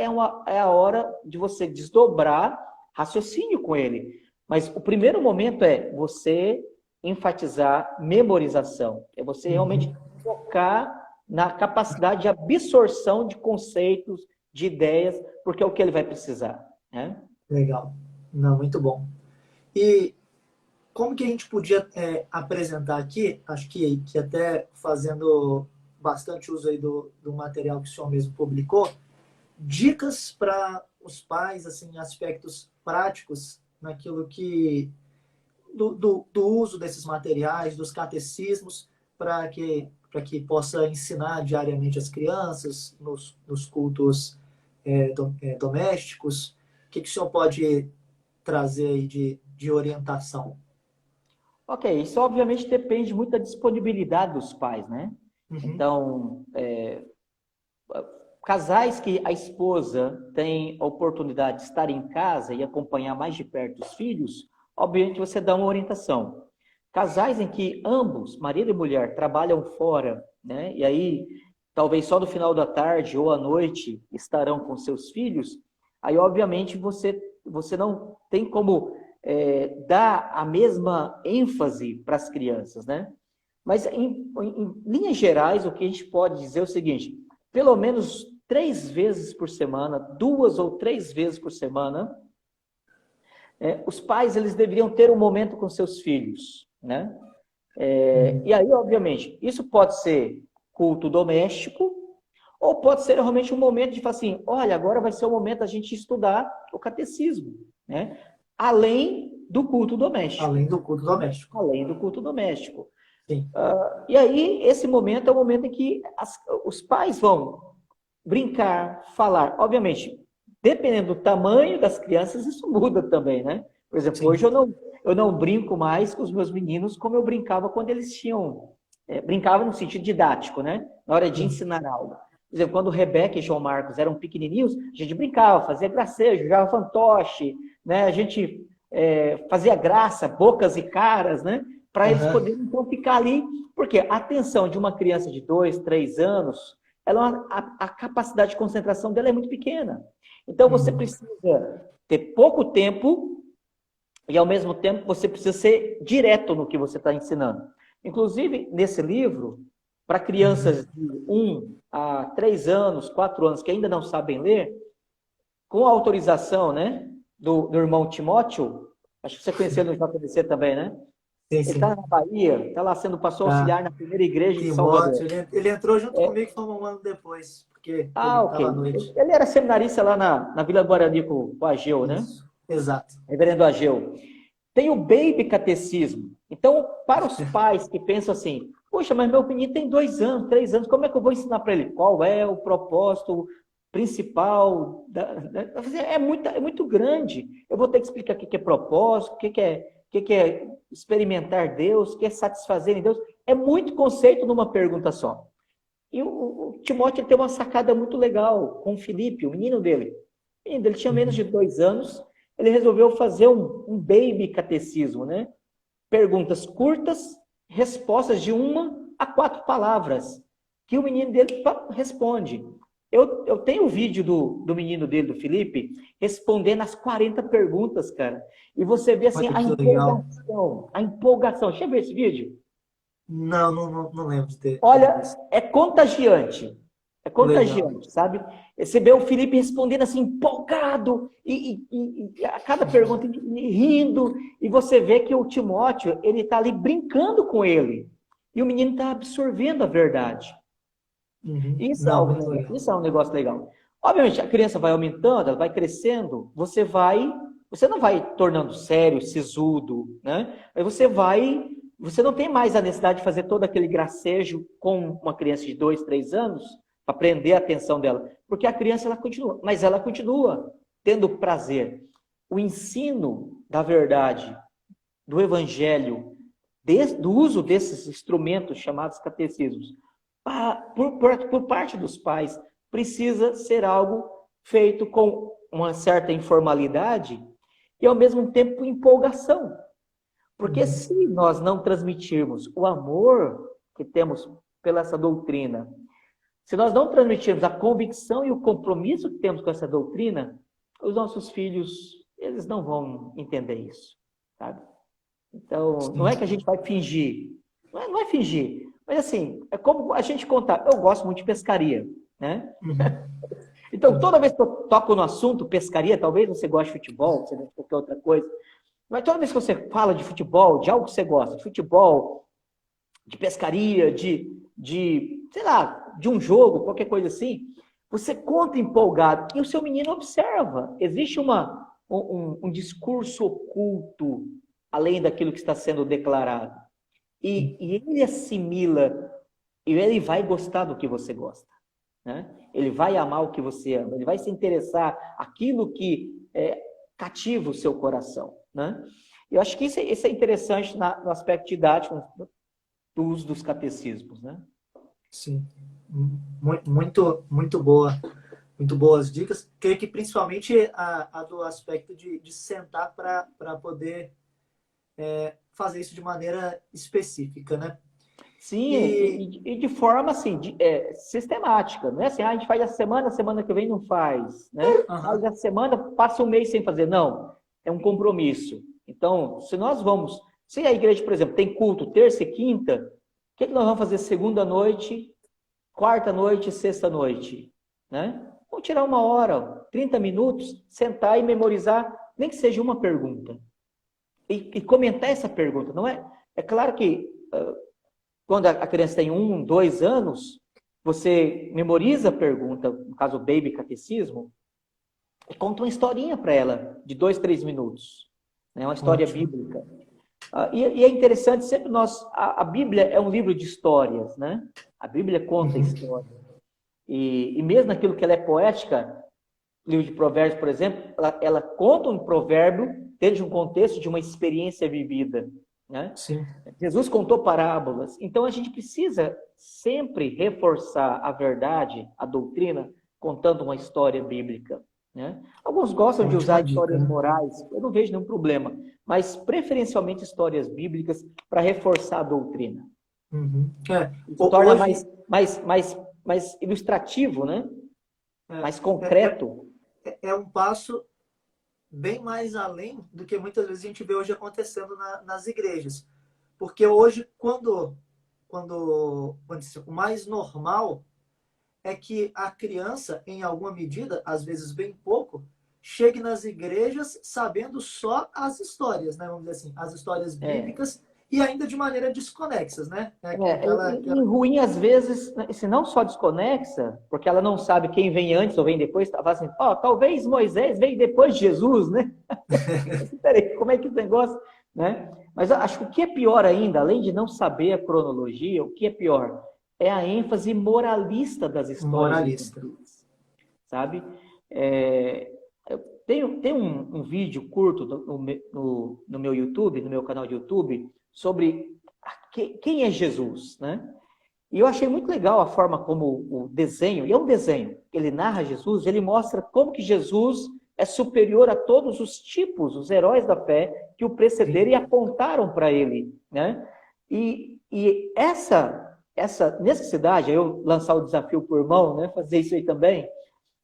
é a hora de você desdobrar raciocínio com ele. Mas o primeiro momento é você enfatizar memorização. É você realmente Uhum. focar na capacidade de absorção de conceitos, de ideias, porque é o que ele vai precisar, né? Legal. Não, muito bom. E como que a gente podia apresentar aqui, acho que até fazendo bastante uso aí do material que o senhor mesmo publicou, dicas para os pais, assim, aspectos práticos naquilo que do uso desses materiais, dos catecismos, para que possa ensinar diariamente as crianças nos cultos domésticos. O que o senhor pode trazer aí de orientação? Ok, isso obviamente depende muito da disponibilidade dos pais, né? Uhum. Então, casais que a esposa tem a oportunidade de estar em casa e acompanhar mais de perto os filhos, obviamente você dá uma orientação. Casais em que ambos, marido e mulher, trabalham fora, né? E aí talvez só no final da tarde ou à noite estarão com seus filhos, Aí, obviamente, você não tem como dar a mesma ênfase para as crianças, né? Mas, em linhas gerais, o que a gente pode dizer é o seguinte, pelo menos 3 vezes por semana, 2 ou 3 vezes por semana, os pais eles deveriam ter um momento com seus filhos, né? E aí, obviamente, isso pode ser culto doméstico, ou pode ser realmente um momento de falar assim, olha, agora vai ser o momento da gente estudar o catecismo, né? Além do culto doméstico. Além do culto doméstico. Além do culto doméstico. Sim. E aí, esse momento é o momento em que os pais vão brincar, falar. Obviamente, dependendo do tamanho das crianças, isso muda também, né? Por exemplo, Sim. hoje eu não brinco mais com os meus meninos como eu brincava quando eles tinham... brincava no sentido didático, né? Na hora de Sim. ensinar algo. Por exemplo, quando Rebeca e João Marcos eram pequenininhos, a gente brincava, fazia gracejo, jogava fantoche, né? A gente fazia graça, bocas e caras, né? Para eles Aham. poderem então ficar ali. Porque a atenção de uma criança de 2, 3 anos, a capacidade de concentração dela é muito pequena. Então você Uhum. precisa ter pouco tempo e ao mesmo tempo você precisa ser direto no que você está ensinando. Inclusive, nesse livro, para Uhum. crianças de 1 a 3 anos, 4 anos, que ainda não sabem ler, com a autorização, né, do irmão Timóteo, acho que você conheceu no JBC também, né? Sim, Ele está sim. na Bahia, está lá sendo pastor Tá. auxiliar na primeira igreja de Salvador. Timóteo, ele entrou junto comigo, foi um ano depois, porque ele Ah, ok. estava à noite. Ele era seminarista lá na Vila Guarani com o Ageu, né? Isso, exato. Reverendo Ageu. Tem o baby catecismo. Então, para os pais que pensam assim, poxa, mas meu menino tem 2 anos, 3 anos, como é que eu vou ensinar para ele? Qual é o propósito principal? É muito grande. Eu vou ter que explicar o que é propósito, o que é experimentar Deus, o que é satisfazer em Deus. É muito conceito numa pergunta só. E o Timóteo tem uma sacada muito legal com o Felipe, o menino dele. O menino dele tinha menos de Uhum. 2 anos, ele resolveu fazer um baby catecismo, né? Perguntas curtas, respostas de 1 a 4 palavras, que o menino dele responde. Eu tenho o vídeo do menino dele, do Felipe, respondendo as 40 perguntas, cara. E você vê assim Olha que legal. a empolgação. Deixa eu ver esse vídeo. Não lembro de ter Olha, visto. é contagiante. É Legal. contagiante, sabe? Você vê o Felipe respondendo assim, empolgado, e a cada pergunta rindo, e você vê que o Timóteo, ele está ali brincando com ele. E o menino está absorvendo a verdade. Uhum. Não, muito legal. Isso é um negócio legal. Obviamente, a criança vai aumentando, ela vai crescendo, você não vai tornando sério, sisudo, né? Aí você não tem mais a necessidade de fazer todo aquele gracejo com uma criança de 2, 3 anos para prender a atenção dela, porque a criança ela continua tendo prazer. O ensino da verdade, do evangelho, do uso desses instrumentos chamados catecismos, por parte dos pais, precisa ser algo feito com uma certa informalidade e, ao mesmo tempo, empolgação. Porque Uhum. se nós não transmitirmos o amor que temos pela essa doutrina, se nós não transmitirmos a convicção e o compromisso que temos com essa doutrina, os nossos filhos, eles não vão entender isso, sabe? Então, não Sim. é que a gente vai fingir, não é fingir, mas assim, é como a gente contar. Eu gosto muito de pescaria, né? Uhum. Então, Sim. toda vez que eu toco no assunto pescaria, talvez você goste de futebol, você goste de qualquer outra coisa, mas toda vez que você fala de futebol, de algo que você gosta, de futebol, de pescaria, sei lá, de um jogo, qualquer coisa assim, você conta empolgado e o seu menino observa. Existe um discurso oculto além daquilo que está sendo declarado. E ele assimila, e ele vai gostar do que você gosta. Né? Ele vai amar o que você ama, ele vai se interessar aquilo que cativa o seu coração. Né? Eu acho que isso é interessante no aspecto didático do uso dos catecismos. Né? Sim. Muito boa. Muito boas dicas. Creio que principalmente a do aspecto de sentar para poder fazer isso de maneira específica, né? Sim, E e de forma assim, sistemática. Não é assim, a gente faz a semana que vem não faz, né? Faz aham, a semana, passa um mês sem fazer. Não, é um compromisso. Então, se a igreja, por exemplo, tem culto terça e quinta, o que nós vamos fazer segunda noite, quarta noite, sexta noite, né? Vamos tirar uma hora, 30 minutos, sentar e memorizar, nem que seja uma pergunta. E comentar essa pergunta, não é? É claro que quando a criança tem 1, 2 anos, você memoriza a pergunta, no caso o baby catecismo, e conta uma historinha para ela, de 2, 3 minutos. Né? Uma história ótimo. bíblica. E é interessante, sempre a Bíblia é um livro de histórias, né? A Bíblia conta Uhum. história. E mesmo naquilo que ela é poética, o livro de Provérbios, por exemplo, ela conta um provérbio dentro de um contexto de uma experiência vivida, né? Sim, Jesus contou parábolas, então a gente precisa sempre reforçar a verdade, a doutrina, contando uma história bíblica, né? Alguns gostam de usar ótima dica, histórias né? morais, eu não vejo nenhum problema, mas preferencialmente histórias bíblicas para reforçar a doutrina. Uhum. Isso torna Hoje mais ilustrativo, né? é, Mais é, concreto. é um passo bem mais além do que muitas vezes a gente vê hoje acontecendo nas igrejas. Porque hoje, vamos dizer, o mais normal é que a criança, em alguma medida, às vezes bem pouco, chegue nas igrejas sabendo só as histórias, né? Vamos dizer assim, as histórias É, bíblicas e ainda de maneira desconexas, né? e ruim, às vezes, né, se não só desconexa, porque ela não sabe quem vem antes ou vem depois, fala assim, ó, talvez Moisés veio depois de Jesus, né? Peraí, como é que o negócio, né? Mas eu acho que o que é pior ainda, além de não saber a cronologia, o que é pior é a ênfase moralista das histórias moralista. infantis, sabe? É, tem um vídeo curto no meu YouTube, no meu canal de YouTube, sobre quem é Jesus, né? E eu achei muito legal a forma como o desenho, e é um desenho, ele narra Jesus, ele mostra como que Jesus é superior a todos os tipos, os heróis da fé que o precederam Sim. e apontaram para ele, né? E essa necessidade, eu lançar o desafio por mão, né, fazer isso aí também,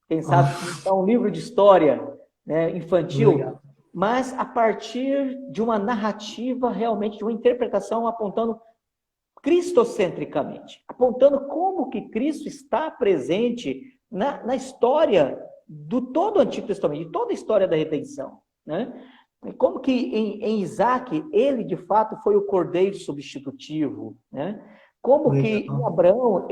quem sabe Ah, pintar um livro de história, né, infantil, legal. mas a partir de uma narrativa, realmente, de uma interpretação apontando cristocentricamente, apontando como que Cristo está presente na história do todo o Antigo Testamento, de toda a história da redenção, né? Como que em Isaac, ele de fato foi o cordeiro substitutivo, né? Como que em Legal. Abraão,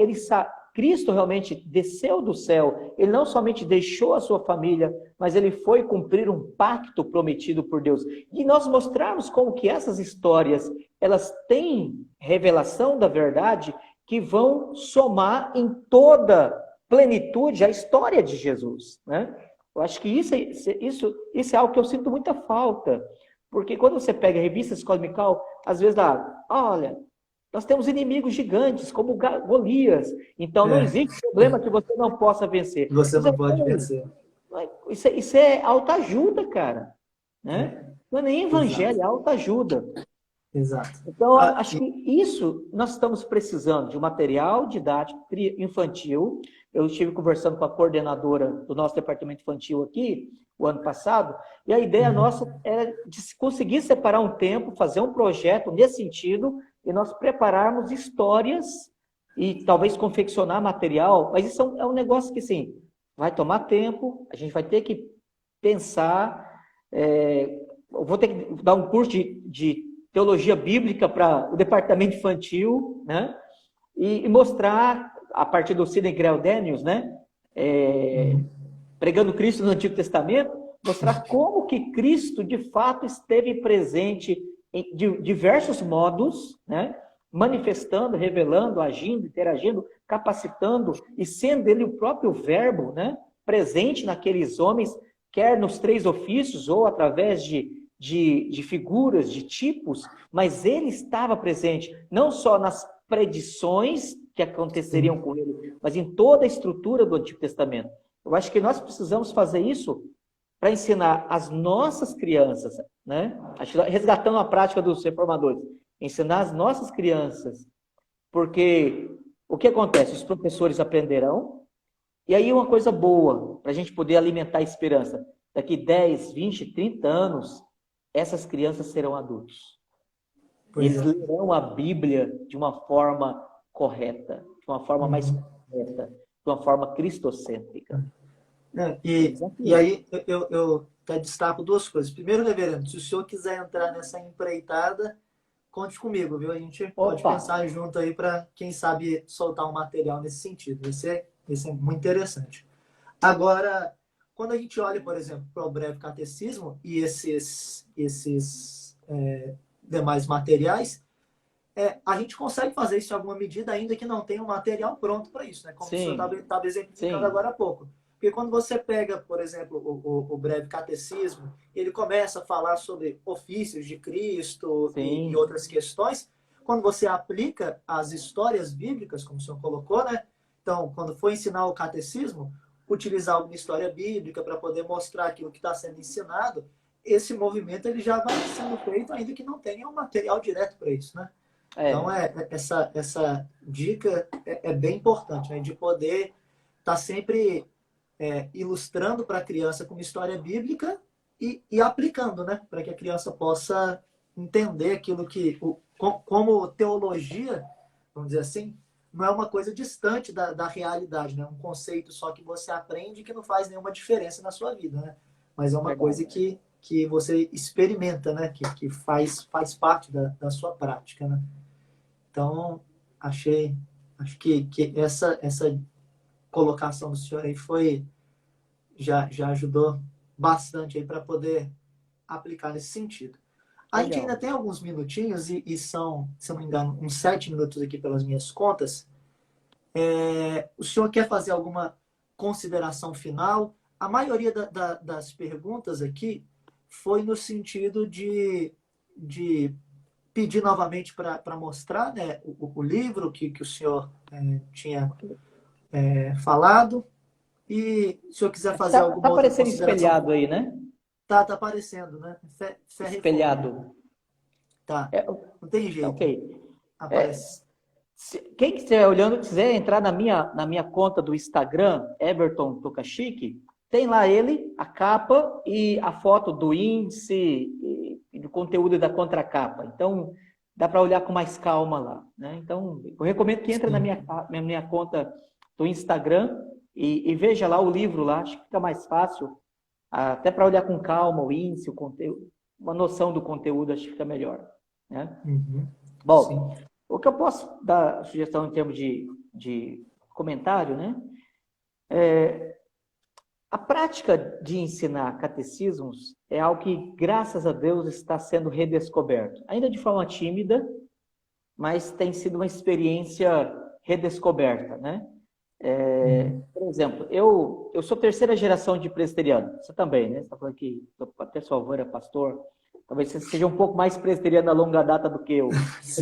Cristo realmente desceu do céu, ele não somente deixou a sua família, mas ele foi cumprir um pacto prometido por Deus. E nós mostrarmos como que essas histórias, elas têm revelação da verdade que vão somar em toda plenitude a história de Jesus, né? Eu acho que isso é algo que eu sinto muita falta, porque quando você pega a revista Escola Dominical, às vezes dá, olha, nós temos inimigos gigantes, como Golias, então não É, existe problema que você não possa vencer. você Isso é, não pode vencer. isso é autoajuda, cara, né? É, Não é nem exato, evangelho, é autoajuda. exato. Então, Ah, acho que isso nós estamos precisando de um material didático infantil. Eu estive conversando com a coordenadora do nosso departamento infantil aqui, o ano passado, e a ideia nossa uhum. era de conseguir separar um tempo, fazer um projeto nesse sentido, e nós prepararmos histórias e talvez confeccionar material, mas isso é um negócio que, sim, vai tomar tempo, a gente vai ter que pensar. Eu vou ter que dar um curso de teologia bíblica para o departamento infantil, né? E mostrar, a partir do Sidney Grell Daniels, né? Uhum. Pregando Cristo no Antigo Testamento, mostrar como que Cristo, de fato, esteve presente de diversos modos, né? Manifestando, revelando, agindo, interagindo, capacitando e sendo ele o próprio verbo, né? Presente naqueles homens, quer nos 3 ofícios ou através de figuras, de tipos, mas ele estava presente não só nas predições que aconteceriam Sim. com ele, mas em toda a estrutura do Antigo Testamento. Eu acho que nós precisamos fazer isso para ensinar as nossas crianças, né? Resgatando a prática dos reformadores, ensinar as nossas crianças Porque o que acontece? Os professores aprenderão, e aí uma coisa boa, para a gente poder alimentar a esperança. Daqui 10, 20, 30 anos, essas crianças serão adultos. E Pois eles é. lerão a Bíblia de uma forma correta, de uma forma mais Uhum. correta, de uma forma cristocêntrica. É, É um e desafio. aí eu até destaco duas coisas. Primeiro, reverendo, se o senhor quiser entrar nessa empreitada, conte comigo, viu? A gente pode Opa! pensar junto aí para, quem sabe, soltar um material nesse sentido. Isso é muito interessante. Agora, quando a gente olha, por exemplo, para o breve catecismo e esses demais materiais, a gente consegue fazer isso em alguma medida, ainda que não tenha um material pronto para isso, né? Como o senhor Sim, estava exemplificando sim, agora há pouco. Porque quando você pega, por exemplo, o breve catecismo, ele começa a falar sobre ofícios de Cristo e sim, outras questões. Quando você aplica as histórias bíblicas, como o senhor colocou, né? Então, quando for ensinar o catecismo, utilizar alguma história bíblica para poder mostrar aquilo que está sendo ensinado, esse movimento ele já vai sendo feito, ainda que não tenha um material direto para isso, né? Então, é, essa dica é bem importante, né? De poder estar sempre ilustrando para a criança com uma história bíblica e aplicando, né? Para que a criança possa entender aquilo como teologia, vamos dizer assim, não é uma coisa distante da realidade, né? Um conceito só que você aprende que não faz nenhuma diferença na sua vida, né? Mas é uma coisa verdade. que você experimenta, né? Que faz parte da sua prática, né? Então, acho que essa colocação do senhor aí já ajudou bastante aí para poder aplicar nesse sentido. A gente ainda Legal. tem alguns minutinhos e são, se eu não me engano, uns 7 minutos aqui pelas minhas contas. O senhor quer fazer alguma consideração final? A maioria das perguntas aqui foi no sentido de pedir novamente para mostrar, né, o livro que o senhor tinha falado. E se o senhor quiser fazer Tá alguma outra aparecendo consideração espelhado final. aí, né? Tá aparecendo, né? Fé reforma. Espelhado. Tá. É, Não tem tá jeito. ok. É, Aparece. quem estiver olhando, quiser entrar na minha conta do Instagram, Everton Tokashiki, tem lá ele, a capa e a foto do índice e do conteúdo da contracapa. Então, dá para olhar com mais calma lá, né? Então, eu recomendo que entre na Sim. minha conta do Instagram e veja lá o livro lá, acho que fica mais fácil, até para olhar com calma o índice, o conteúdo, uma noção do conteúdo, acho que fica melhor, né? Uhum. Sim. Bom, o que eu posso dar sugestão em termos de comentário, né? A prática de ensinar catecismos é algo que, graças a Deus, está sendo redescoberto. Ainda de forma tímida, mas tem sido uma experiência redescoberta, né? Uhum. Por exemplo, eu sou terceira geração de presbiteriano. Você também, né? Você está falando que até sua avó era pastor. Talvez você seja um pouco mais presbiteriano a longa data do que eu. Mas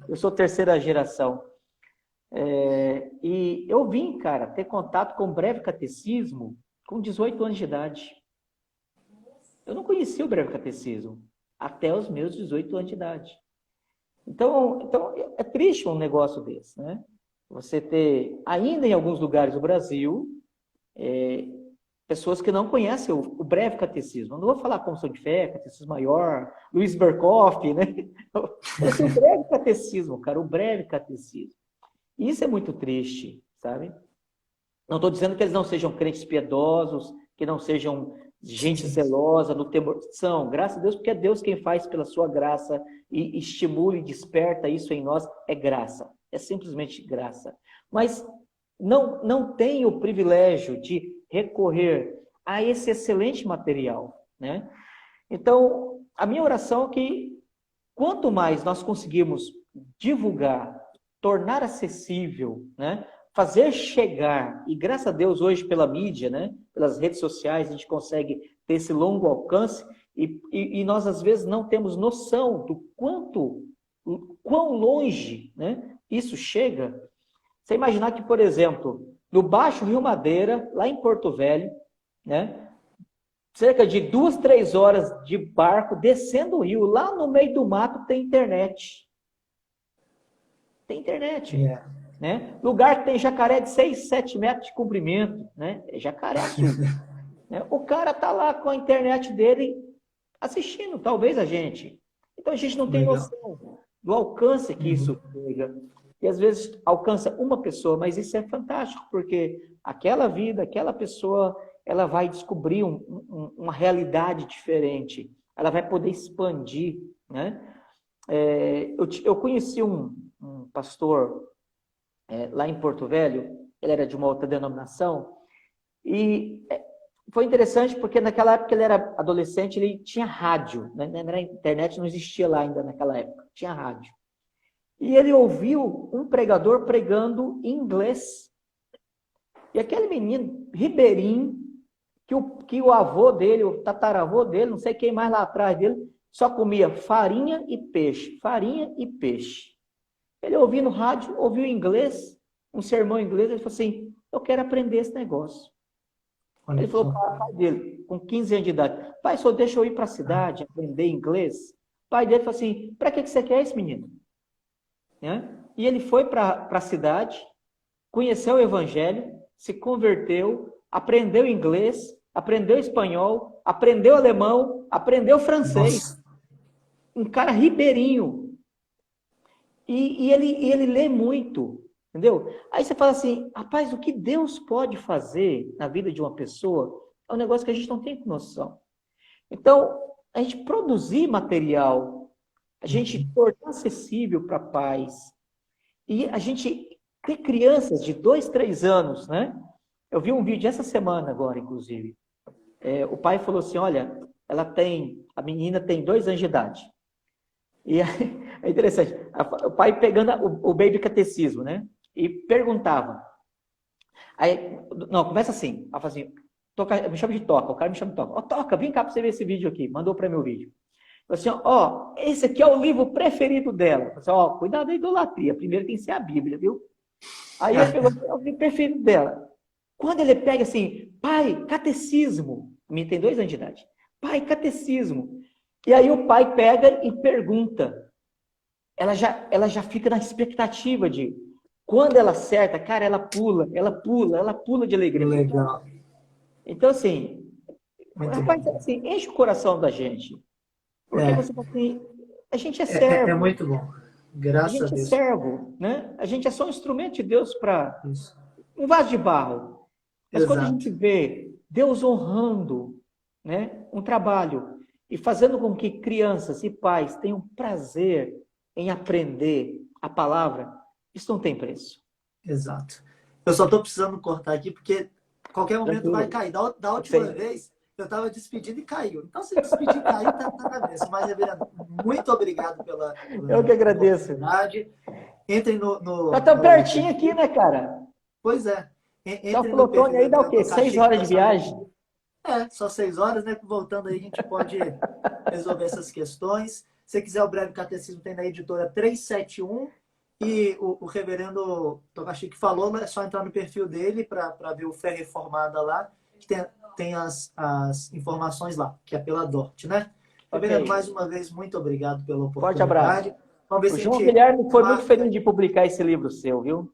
eu sou terceira geração. E eu vim, cara, ter contato com o breve catecismo com 18 anos de idade. Eu não conhecia o breve catecismo até os meus 18 anos de idade. Então é triste um negócio desse, né? Você ter, ainda em alguns lugares do Brasil, pessoas que não conhecem o breve catecismo. Eu não vou falar Confissão de Fé, Catecismo Maior, Luiz Berkoff, né? Eu sei o breve catecismo, cara, o breve catecismo. E isso é muito triste, sabe? Não estou dizendo que eles não sejam crentes piedosos, que não sejam Sim, gente sim. zelosa no temor. São, graças a Deus, porque é Deus quem faz pela sua graça e estimula e desperta isso em nós. É graça, é simplesmente graça. Mas não tem o privilégio de recorrer a esse excelente material, né? Então, a minha oração é que quanto mais nós conseguirmos divulgar, tornar acessível, né? Fazer chegar, e graças a Deus hoje pela mídia, né? Pelas redes sociais, a gente consegue ter esse longo alcance e nós às vezes não temos noção do quão longe, né? Isso chega. Você imaginar que, por exemplo, no Baixo Rio Madeira, lá em Porto Velho, né? Cerca de 2, 3 horas de barco descendo o rio, lá no meio do mato tem internet. Tem internet. É. Né? Lugar que tem jacaré de 6, 7 metros de comprimento, né? É jacaré-açu. Né? O cara tá lá com a internet dele assistindo, talvez a gente. Então a gente não tem Legal. noção do alcance que isso Uhum. chega. E às vezes alcança uma pessoa, mas isso é fantástico, porque aquela vida, aquela pessoa, ela vai descobrir uma realidade diferente. Ela vai poder expandir, né? Eu conheci um pastor lá em Porto Velho, ele era de uma outra denominação, e foi interessante porque naquela época ele era adolescente, ele tinha rádio, né? A internet não existia lá ainda naquela época, tinha rádio. E ele ouviu um pregador pregando em inglês. E aquele menino, ribeirinho, que o avô dele, o tataravô dele, não sei quem mais lá atrás dele, só comia farinha e peixe, farinha e peixe. Ele ouviu no rádio, ouviu em inglês, um sermão em inglês, ele falou assim, eu quero aprender esse negócio. Ele Olha falou só. para o pai dele, com 15 anos de idade, pai, só deixa eu ir para a cidade, aprender inglês. O pai dele falou assim, para que você quer esse menino? Né? E ele foi para a cidade, conheceu o evangelho, se converteu, aprendeu inglês, aprendeu espanhol, aprendeu alemão, aprendeu francês. Nossa. Um cara ribeirinho. E ele lê muito, entendeu? Aí você fala assim, rapaz, o que Deus pode fazer na vida de uma pessoa é um negócio que a gente não tem noção. Então, a gente produzir material, a gente tornar acessível para pais, e a gente ter crianças de 2, 3 anos, né? Eu vi um vídeo essa semana agora, inclusive. O pai falou assim, olha, a menina tem 2 anos de idade. E é interessante, o pai pegando o baby catecismo, né? E perguntava. Aí, não, começa assim, ela fala assim, toca, me chama de Toca, o cara me chama de Toca. Ó, Toca, vem cá para você ver esse vídeo aqui. Mandou para mim o vídeo. Falei assim, ó, esse aqui é o livro preferido dela. Falei assim, ó, cuidado da idolatria, primeiro tem que ser a Bíblia, viu? Aí ele pegou, é o livro preferido dela. Quando ele pega assim, pai, catecismo, o menino tem 2 anos de idade, pai, catecismo. E aí o pai pega e pergunta. Ela já fica na expectativa de, quando ela acerta, cara, ela pula de alegria. Legal. Então, assim, Muito bom. rapaz, assim, enche o coração da gente. Porque É, você fala assim, a gente é é servo, muito bom. a Graças a gente é Deus. servo, né? A gente é só um instrumento de Deus para Isso. um vaso de barro. Mas quando a Exato. gente vê Deus honrando, né, um trabalho e fazendo com que crianças e pais tenham prazer em aprender a palavra, isso não tem preço. Exato. Eu só estou precisando cortar aqui porque qualquer momento vai Tranquilo. cair. Da Eu última sei. vez, eu estava despedindo e caiu. Então, se despedir e cair, tá na cabeça. Mas, reverendo, muito obrigado Eu que pela agradeço. oportunidade. Entrem Nós estamos no pertinho aqui, perfil. né, cara? Pois é. Só Entrem no perfil Plutônio do aí dá o Reverendo quê? 6 Tocachico horas para de saber. viagem. Só 6 horas, né? Voltando aí, a gente pode resolver essas questões. Se você quiser o Breve Catecismo, tem na editora 371. E o reverendo Tocachico falou, mas é só entrar no perfil dele para ver o Fé Reformada lá, que tem as informações lá, que é pela DORT, né? Reverendo, Ok. mais uma vez, muito obrigado pela Forte abraço. oportunidade. Vamos ver O se a João gente Guilherme foi muito marca. feliz de publicar esse livro seu, viu?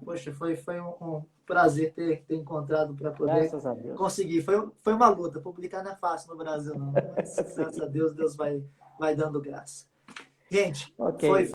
Poxa, foi um prazer ter encontrado para poder Graças a Deus. conseguir. Foi uma luta. Publicar não é fácil no Brasil, não. Mas, graças a Deus, Deus vai dando graça. Gente, Ok. foi